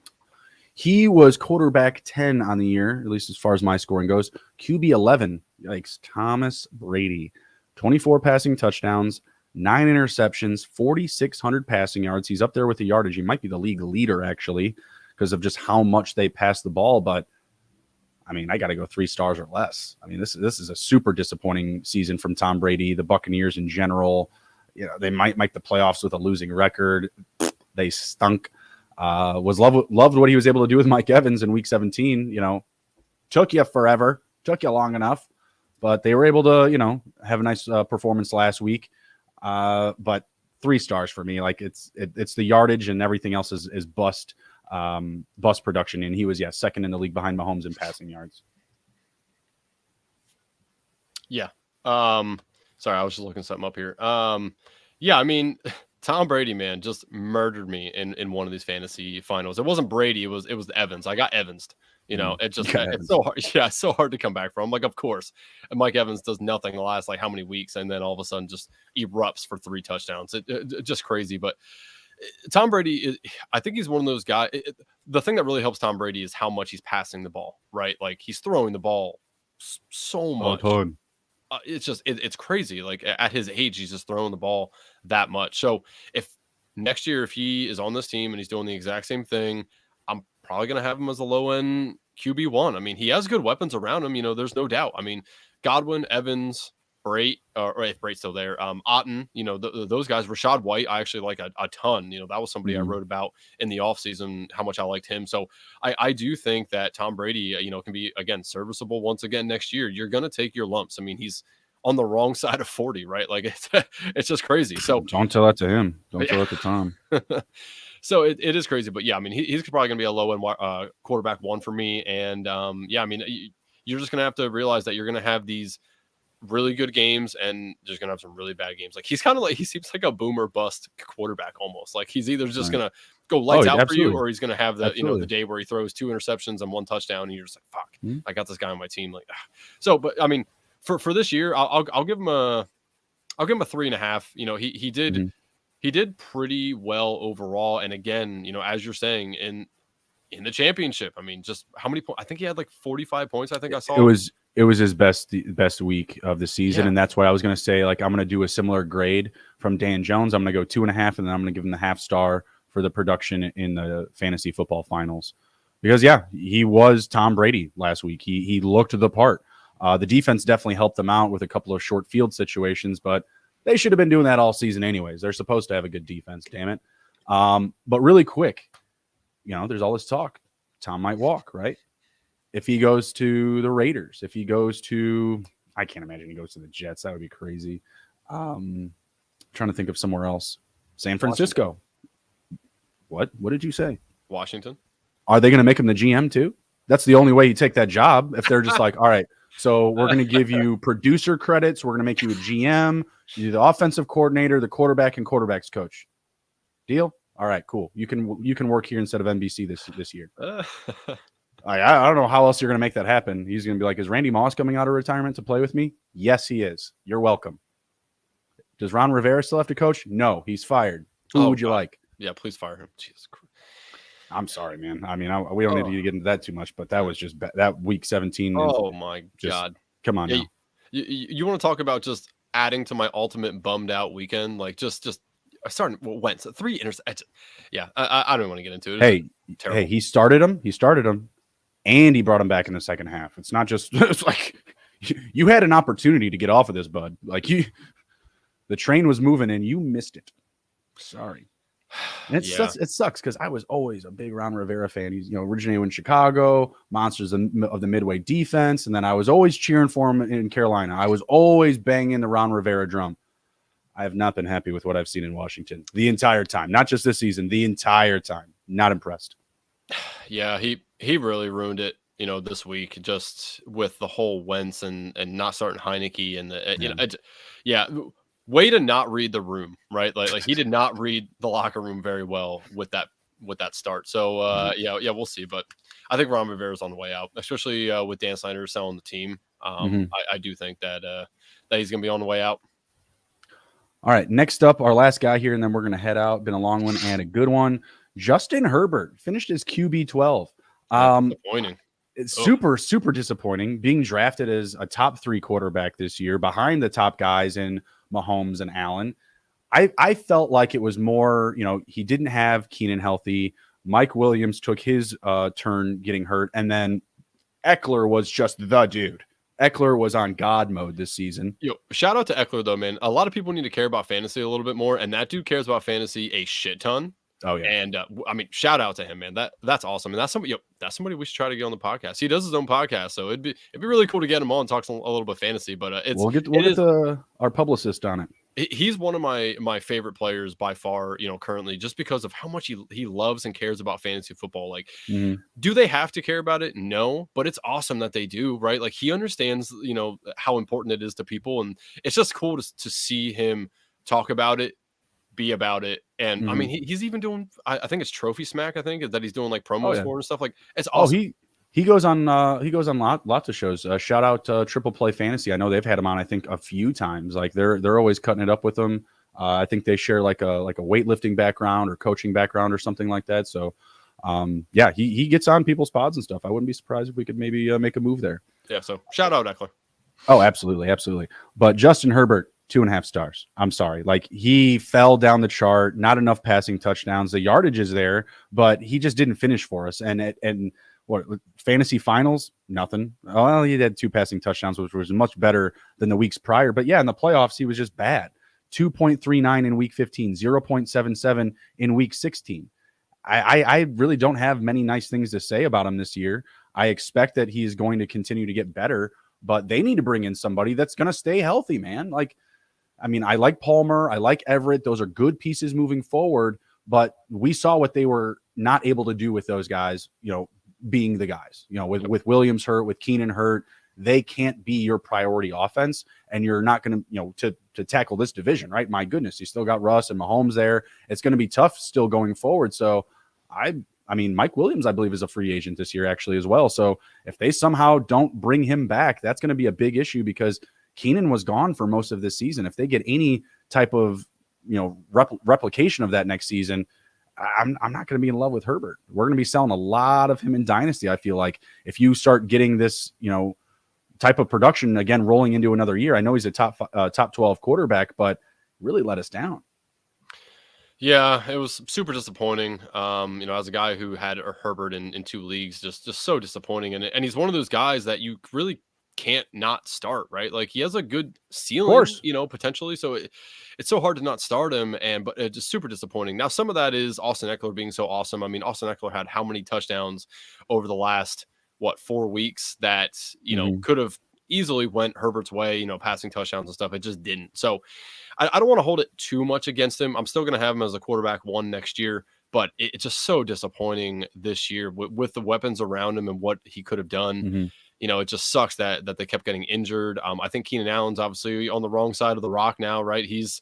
He was quarterback 10 on the year, at least as far as my scoring goes. QB 11, yikes, Thomas Brady. 24 passing touchdowns, 9 interceptions, 4,600 passing yards. He's up there with the yardage. He might be the league leader, actually, because of just how much they pass the ball. But, I mean, I got to go 3 stars or less. I mean, this is a super disappointing season from Tom Brady, the Buccaneers in general. They might make the playoffs with a losing record. They stunk. Loved what he was able to do with Mike Evans in week 17. Took you forever, took you long enough, but they were able to, have a nice performance last week. But 3 stars for me. Like it's the yardage and everything else is bust production. And he was, second in the league behind Mahomes in passing yards. Yeah. Sorry, I was just looking something up here. I mean, Tom Brady, man, just murdered me in one of these fantasy finals. It wasn't Brady, it was Evans. I got Evansed. It's so hard. Yeah, it's so hard to come back from. Like, of course, and Mike Evans does nothing the last how many weeks, and then all of a sudden just erupts for 3 touchdowns. It just crazy. But Tom Brady, I think he's one of those guys. The thing that really helps Tom Brady is how much he's passing the ball, right? Like he's throwing the ball so much. It's crazy. Like at his age, he's just throwing the ball that much. So if next year, if he is on this team and he's doing the exact same thing, I'm probably going to have him as a low end QB1. I mean, he has good weapons around him. There's no doubt. I mean, Godwin, Evans, Brait, or if Brait's still there, Otten, those guys, Rashad White, I actually like a ton. That was somebody I wrote about in the offseason, how much I liked him. So I do think that Tom Brady, can be, again, serviceable once again next year. You're going to take your lumps. I mean, he's on the wrong side of 40, right? Like it's just crazy. So don't tell that to him. Don't tell that to Tom. So it is crazy, but yeah, I mean, he's probably going to be a low end quarterback 1 for me. And I mean, you're just going to have to realize that you're going to have these really good games and just going to have some really bad games. Like he seems like a boomer bust quarterback almost. Like he's either just going to go lights out for you, or he's going to have the day where he throws 2 interceptions and 1 touchdown, and you're just like, fuck, I got this guy on my team. Like, so, but I mean, for this year, I'll give him a 3.5. He did pretty well overall. And again, as you're saying, in the championship, I mean, just how many points? I think he had like 45 points. I think I saw it was his best week of the season. And that's why I was going to say, like, I'm going to do a similar grade from Dan Jones. I'm going to go 2.5, and then I'm going to give him the half star for the production in the fantasy football finals, because he was Tom Brady last week. He looked the part. The defense definitely helped them out with a couple of short field situations, but they should have been doing that all season anyways. They're supposed to have a good defense, damn it. But really quick, there's all this talk. Tom might walk, right? If he goes to the Raiders, if he goes to, I can't imagine he goes to the Jets. That would be crazy. Trying to think of somewhere else. San Francisco. Washington. What did you say? Washington. Are they going to make him the GM too? That's the only way you take that job. If they're just like, all right, so we're going to give you producer credits. We're going to make you a GM, you the offensive coordinator, the quarterback, and quarterback's coach. Deal? All right, cool. You can work here instead of NBC this year. I don't know how else you're going to make that happen. He's going to be like, is Randy Moss coming out of retirement to play with me? Yes, he is. You're welcome. Does Ron Rivera still have to coach? No, he's fired. Who would you God. like? Yeah, please fire him. Jesus Christ. I'm sorry, man. I mean, we don't need to get into that too much, but that was just that week 17. Oh my God. Come on now. You want to talk about just adding to my ultimate bummed out weekend? Like just starting went 3 interceptions. Yeah, I don't want to get into it. Hey, he started him, and he brought him back in the second half. It's not just it's like you had an opportunity to get off of this, bud. Like the train was moving and you missed it. Sorry. And it sucks because I was always a big Ron Rivera fan. He's originated in Chicago, monsters of the Midway defense, and then I was always cheering for him in Carolina. I was always banging the Ron Rivera drum. I have not been happy with what I've seen in Washington the entire time, not just this season, the entire time. Not impressed. Yeah, he really ruined it. This week just with the whole Wentz and not starting Heineke and way to not read the room, right? Like he did not read the locker room very well with that start. So we'll see. But I think Ron Rivera's on the way out, especially with Dan Snyder selling the team. I do think that he's going to be on the way out. All right, next up, our last guy here, and then we're going to head out. Been a long one and a good one. Justin Herbert finished his QB 12. Disappointing. It's super disappointing. Being drafted as a top 3 quarterback this year, behind the top guys in Mahomes and Allen. I felt like it was more, he didn't have Keenan healthy. Mike Williams took his turn getting hurt, and then Eckler was just the dude. Eckler was on God mode this season. Shout out to Eckler, though, man. A lot of people need to care about fantasy a little bit more, and that dude cares about fantasy a shit ton. Oh, yeah. And I mean, shout out to him, man. That's awesome. And that's somebody we should try to get on the podcast. He does his own podcast, so it'd be really cool to get him on and talk a little bit fantasy. But we'll get our publicist on it. He's one of my favorite players by far, currently, just because of how much he loves and cares about fantasy football. Like, do they have to care about it? No, but it's awesome that they do, right? Like, he understands, how important it is to people, and it's just cool to see him talk about it, be about it. And I mean, he's even doing, I think it's Trophy Smack, I think, that he's doing like promos for and stuff. Like, it's awesome. He goes on lots of shows. Shout out Triple Play Fantasy. I know they've had him on, I think, a few times. Like they're always cutting it up with him. I think they share like a weightlifting background or coaching background or something like that. So he gets on people's pods and stuff. I wouldn't be surprised if we could maybe make a move there. Yeah, so shout out Eckler. Oh, absolutely. But Justin Herbert, 2.5 stars. I'm sorry. Like, he fell down the chart, not enough passing touchdowns. The yardage is there, but he just didn't finish for us. And what fantasy finals? Nothing. Well, he had 2 passing touchdowns, which was much better than the weeks prior. But yeah, in the playoffs, he was just bad. 2.39 in week 15, 0.77 in week 16. I really don't have many nice things to say about him this year. I expect that he's going to continue to get better, but they need to bring in somebody that's going to stay healthy, man. Like, I mean, I like Palmer. I like Everett. Those are good pieces moving forward, but we saw what they were not able to do with those guys, being the guys, with Williams hurt, with Keenan hurt. They can't be your priority offense, and you're not going to, to tackle this division, right? My goodness, you still got Russ and Mahomes there. It's going to be tough still going forward. So I mean, Mike Williams, I believe, is a free agent this year actually as well. So if they somehow don't bring him back, that's going to be a big issue because Keenan was gone for most of this season. If they get any type of, replication of that next season, I'm not going to be in love with Herbert. We're going to be selling a lot of him in Dynasty. I feel like if you start getting this, type of production again, rolling into another year, I know he's a top 12 quarterback, but really let us down. Yeah, it was super disappointing. As a guy who had Herbert in 2 leagues, just so disappointing. And he's one of those guys that you really can't not start, right? Like, he has a good ceiling, potentially. So it's so hard to not start him, but it's just super disappointing. Now, some of that is Austin Eckler being so awesome. I mean, Austin Eckler had how many touchdowns over the last 4 weeks that could have easily went Herbert's way, passing touchdowns and stuff. It just didn't. So I don't want to hold it too much against him. I'm still going to have him as a quarterback 1 next year, but it's just so disappointing this year with the weapons around him and what he could have done. It just sucks that they kept getting injured. I think Keenan Allen's obviously on the wrong side of the rock now, right? He's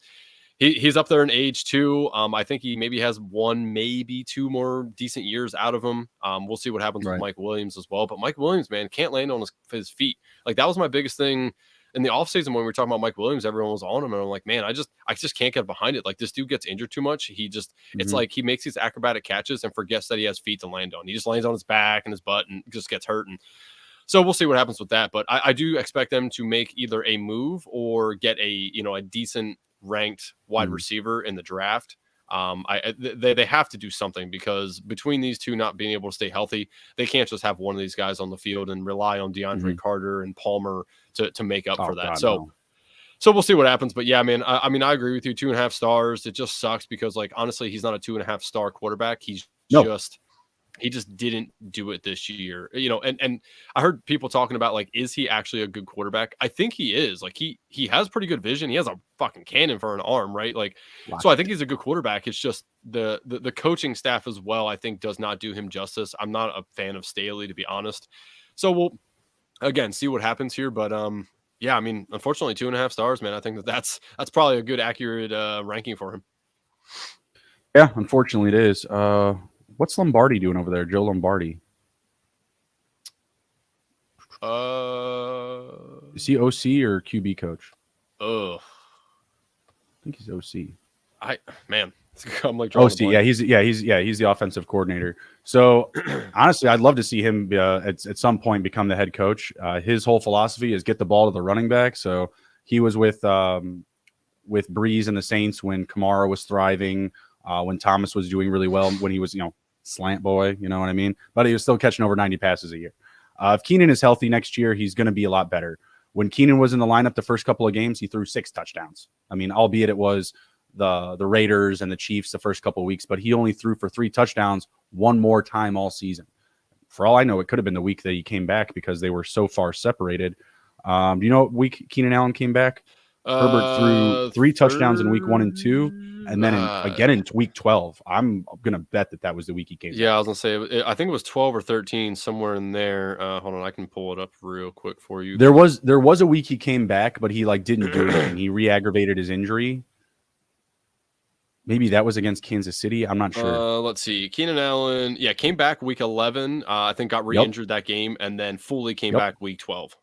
He's up there in age too. I think he maybe has one, maybe two more decent years out of him. We'll see what happens with Mike Williams as well. But Mike Williams, man, can't land on his feet. Like that was my biggest thing in the offseason when we were talking about Mike Williams. Everyone was on him, and I'm like, man, I just can't get behind it. Like this dude gets injured too much. He just it's like he makes these acrobatic catches and forgets that he has feet to land on. He just lands on his back and his butt and just gets hurt. And so we'll see what happens with that. But I do expect them to make either a move or get a decent ranked wide receiver in the draft. They have to do something because between these two not being able to stay healthy, they can't just have one of these guys on the field and rely on DeAndre Carter and Palmer to make up for that. God, so no. So we'll see what happens. But yeah, man, I mean, I agree with you. 2.5 stars. It just sucks because, like, honestly, he's not a 2.5 star quarterback. He just didn't do it this year, and I heard people talking about, like, is he actually a good quarterback? I think he is. Like, he has pretty good vision. He has a fucking cannon for an arm, right? Like, so I think he's a good quarterback. It's just the coaching staff as well, I think, does not do him justice. I'm not a fan of Staley, to be honest. So we'll, again, see what happens here. But, yeah, I mean, unfortunately, 2.5 stars, man. I think that's probably a good, accurate ranking for him. Yeah, unfortunately it is. What's Lombardi doing over there? Joe Lombardi. Is he OC or QB coach? I think he's OC. I'm like OC. He's the offensive coordinator. So honestly, I'd love to see him at some point become the head coach. His whole philosophy is get the ball to the running back. So he was with Breeze and the Saints when Kamara was thriving, when Thomas was doing really well, when he was slant boy, you know what I mean? But he was still catching over 90 passes a year. If Keenan is healthy next year, he's going to be a lot better. When Keenan was in the lineup the first couple of games, he threw 6 touchdowns. I mean, albeit it was the Raiders and the Chiefs the first couple of weeks, but he only threw for 3 touchdowns one more time all season. For all I know, it could have been the week that he came back because they were so far separated. Do you know what week Keenan Allen came back? Herbert threw 3 touchdowns in week 1 and 2, and then again in week 12. I'm going to bet that was the week he came back. I was going to say, I think it was 12 or 13, somewhere in there. Hold on, I can pull it up real quick for you. There was a week he came back, but he didn't do anything. He re-aggravated his injury. Maybe that was against Kansas City. I'm not sure. Let's see. Keenan Allen, came back week 11. I think got re-injured that game, and then fully came back week 12.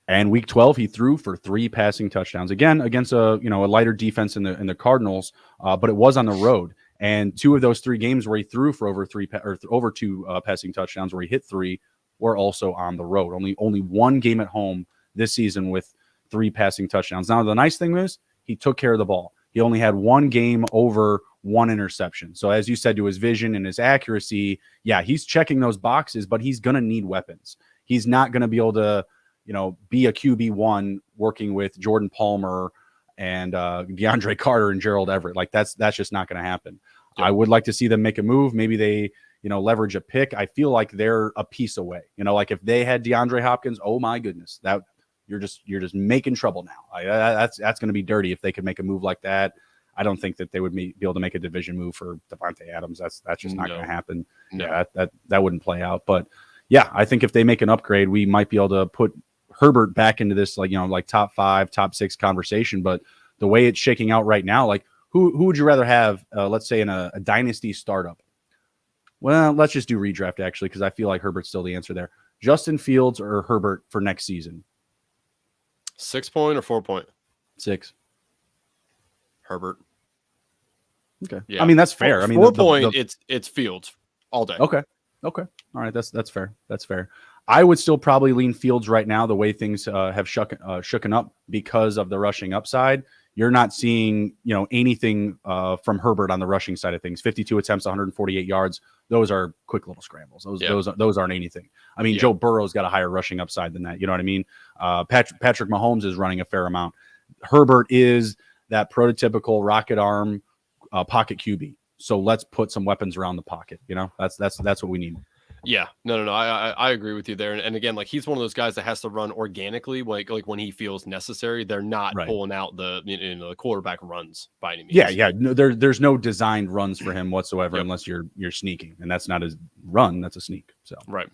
And week 12, he threw for 3 passing touchdowns again against a lighter defense in the Cardinals, but it was on the road. And 2 of those 3 games where he threw for over 2 passing touchdowns, where he hit 3, were also on the road. Only 1 game at home this season with 3 passing touchdowns. Now the nice thing is he took care of the ball. He only had 1 game over 1 interception. So as you said, to his vision and his accuracy, he's checking those boxes, but he's going to need weapons. He's not going to be able to be a QB1 working with Jordan Palmer and DeAndre Carter and Gerald Everett. Like that's just not going to happen. Yep. I would like to see them make a move. Maybe they, leverage a pick. I feel like they're a piece away. Like if they had DeAndre Hopkins, oh my goodness, that you're just making trouble now. That's going to be dirty if they could make a move like that. I don't think that they would be able to make a division move for Devontae Adams. That's just not going to happen. No. Yeah, that wouldn't play out. But yeah, I think if they make an upgrade, we might be able to put Herbert back into this, like top 5, top 6 conversation. But the way it's shaking out right now, like who would you rather have, let's say in a dynasty startup? Well, let's just do redraft actually, because I feel like Herbert's still the answer there. Justin Fields or Herbert for next season? 6-point or 4-point? 6. Herbert. Okay. Yeah. I mean, that's fair. I mean, 4-point, it's Fields all day. Okay. All right. That's fair. That's fair. I would still probably lean Fields right now, the way things have shooken up because of the rushing upside. You're not seeing, anything from Herbert on the rushing side of things. 52 attempts, 148 yards. Those are quick little scrambles. Those aren't anything. I mean, Joe Burrow's got a higher rushing upside than that. You know what I mean? Patrick Mahomes is running a fair amount. Herbert is that prototypical rocket arm pocket QB. So let's put some weapons around the pocket. That's what we need. Yeah, no. I agree with you there. And again, like he's one of those guys that has to run organically, like when he feels necessary. They're not pulling out the quarterback runs by any means. Yeah. No, there's no designed runs for him whatsoever unless you're sneaking, and that's not a run, that's a sneak. So right.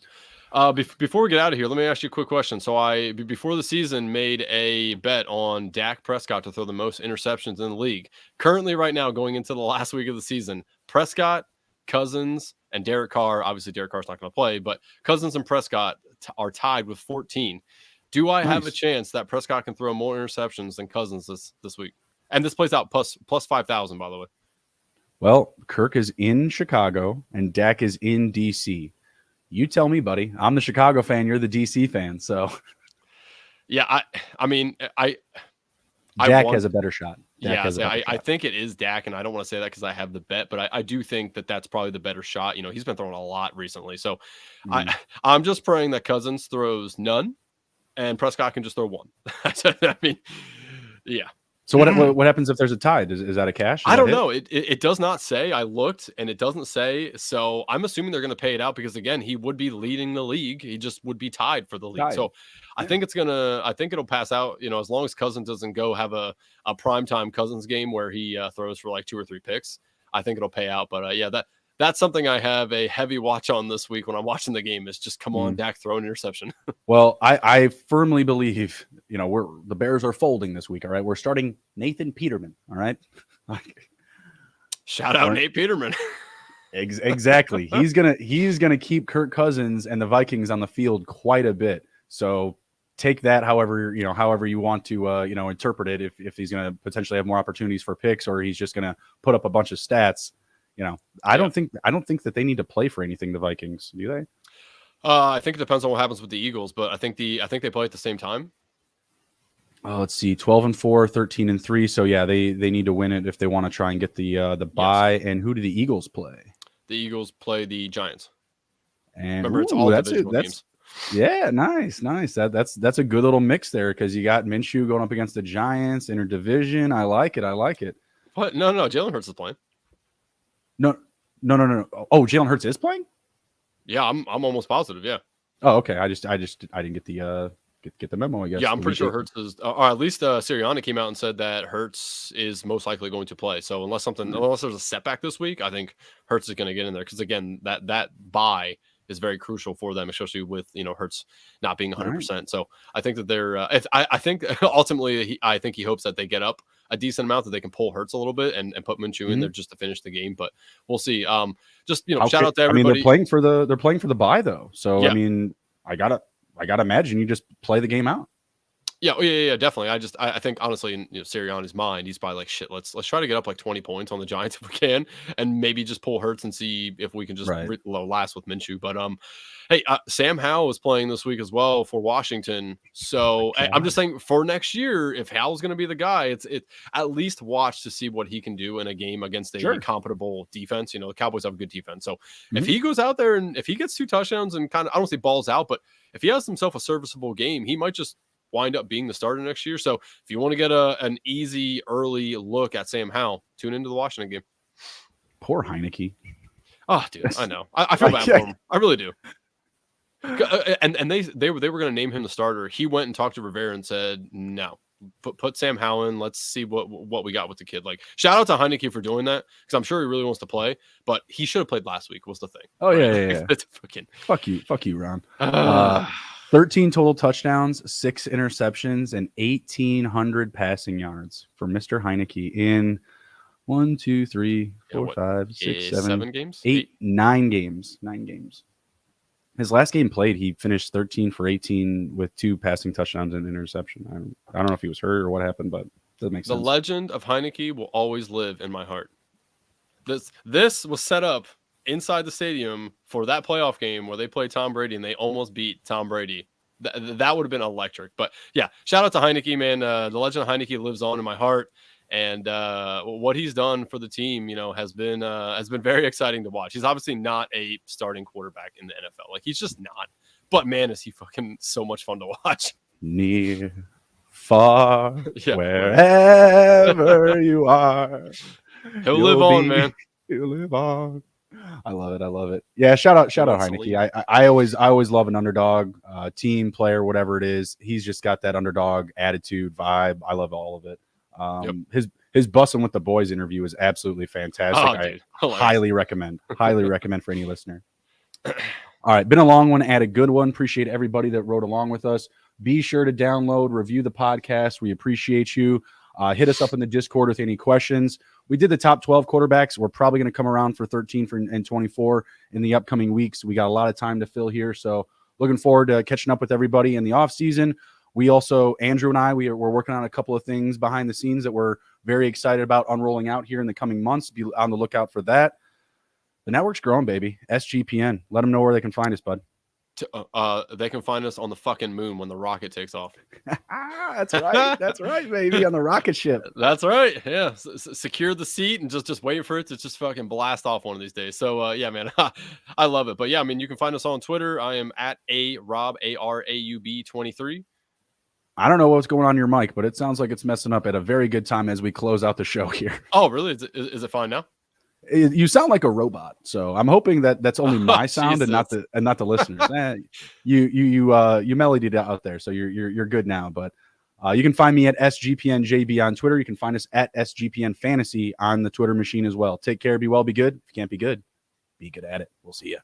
Before we get out of here, let me ask you a quick question. So before the season, made a bet on Dak Prescott to throw the most interceptions in the league. Currently, right now, going into the last week of the season, Prescott, Cousins, and Derek Carr. Obviously, Derek Carr's not going to play, but Cousins and Prescott are tied with 14. Do I have a chance that Prescott can throw more interceptions than Cousins this week? And this plays out plus 5,000, by the way. Well, Kirk is in Chicago and Dak is in DC. You tell me, buddy. I'm the Chicago fan. You're the DC fan. So, yeah, I mean, Dak has a better shot. I think it is Dak, and I don't want to say that because I have the bet, but I do think that that's probably the better shot. You know, he's been throwing a lot recently, so I'm just praying that Cousins throws none, and Prescott can just throw one. I mean, yeah. So what happens if there's a tie? Is that a cash? I don't know. It does not say. I looked and it doesn't say. So I'm assuming they're going to pay it out because again, he would be leading the league. He just would be tied for the league. So I think it'll pass out. You know, as long as Cousins doesn't go have a primetime Cousins game where he throws for like 2 or 3 picks. I think it'll pay out. But that's something I have a heavy watch on this week when I'm watching the game is just come on, Dak, throw an interception. Well, I firmly believe, you know, the Bears are folding this week. All right. We're starting Nathan Peterman. All right. Shout out Nate Peterman. Exactly. He's gonna keep Kirk Cousins and the Vikings on the field quite a bit. So take that however you want to interpret it. If he's gonna potentially have more opportunities for picks or he's just gonna put up a bunch of stats. You know, I don't think that they need to play for anything, the Vikings, do they? I think it depends on what happens with the Eagles, but I think they play at the same time. Let's see, 12-4, 13-3. So yeah, they need to win it if they want to try and get the bye. Yes. And who do the Eagles play? The Eagles play the Giants. And remember, it's all divisional games. Yeah, nice. That's a good little mix there because you got Minshew going up against the Giants, interdivision. I like it. What? No, Jalen Hurts is playing. No. Oh, Jalen Hurts is playing? Yeah, I'm almost positive. Yeah. Oh, okay. I didn't get the get the memo. I guess. Yeah, I'm pretty sure Hurts is, or at least Sirianni came out and said that Hurts is most likely going to play. So unless there's a setback this week, I think Hurts is going to get in there because again, that bye is very crucial for them, especially with Hurts not being 100%. Right. So I think that they're. I think ultimately, I think he hopes that they get up a decent amount that they can pull Hurts a little bit and put Minshew in there just to finish the game. But we'll see. Just shout out to everybody. I mean, they're playing for the bye though. So yeah. I mean, I gotta imagine you just play the game out. Yeah, definitely. I think honestly, in Sirianni's mind, he's probably like, shit, let's try to get up like 20 points on the Giants if we can, and maybe just pull Hurts and see if we can just last with Minshew. But hey, Sam Howell was playing this week as well for Washington. So I'm just saying for next year, if Howell's going to be the guy, it's at least watch to see what he can do in a game against a comparable defense. The Cowboys have a good defense. So if he goes out there and if he gets 2 touchdowns and kind of, I don't say balls out, but if he has himself a serviceable game, he might just wind up being the starter next year. So if you want to get an easy early look at Sam Howell, tune into the Washington game. Poor Heineke. Oh, dude, I know. I feel bad for him. I really do. And they were going to name him the starter. He went and talked to Rivera and said, no, put Sam Howell in. Let's see what we got with the kid. Like, shout out to Heineke for doing that because I'm sure he really wants to play, but he should have played last week was the thing. Oh, yeah. Fuck you, Ron. 13 total touchdowns, 6 interceptions, and 1,800 passing yards for Mr. Heineke in 1, 2, 3, 4, 5, 6, 7 games? 9 games. 9 games. His last game played, he finished 13 for 18 with 2 passing touchdowns and interception. I don't know if he was hurt or what happened, but that makes sense. The legend of Heineke will always live in my heart. This was set up inside the stadium for that playoff game where they played Tom Brady and they almost beat Tom Brady. That would have been electric. But yeah, shout out to Heineke, man. The legend of Heineke lives on in my heart, and what he's done for the team, has been very exciting to watch. He's obviously not a starting quarterback in the NFL, like he's just not. But man, is he fucking so much fun to watch. Near, far, wherever you are, he'll live on, man. He'll live on. I love it. Yeah, shout out Heineke. I always love an underdog team player, whatever it is. He's just got that underdog attitude vibe. I love all of it. His Bussin' with the Boys interview is absolutely fantastic. I highly recommend for any listener. All right, been a long one, had a good one. Appreciate everybody that rode along with us. Be sure to download, review the podcast. We appreciate you. Hit us up in the Discord with any questions. We did the top 12 quarterbacks. We're probably going to come around for 13 and 24 in the upcoming weeks. We got a lot of time to fill here, so looking forward to catching up with everybody in the off season. We also, Andrew and I, we're working on a couple of things behind the scenes that we're very excited about unrolling out here in the coming months. Be on the lookout for that. The network's growing, baby. SGPN. Let them know where they can find us, bud. They can find us on the fucking moon when the rocket takes off. That's right. That's right, baby. On the rocket ship. That's right. Yeah. Secure the seat and just wait for it to just fucking blast off one of these days. So yeah, man, I love it. But yeah, I mean, you can find us on Twitter. I am at Raub, ARAUB 23. I don't know what's going on in your mic, but it sounds like it's messing up at a very good time as we close out the show here. Oh, really? Is it fine now? You sound like a robot, so I'm hoping that that's only my sound and not the listeners. You melodied out there, so you're good now. But you can find me at SGPNJB on Twitter. You can find us at SGPN Fantasy on the Twitter machine as well. Take care, be well, be good. If you can't be good at it. We'll see you.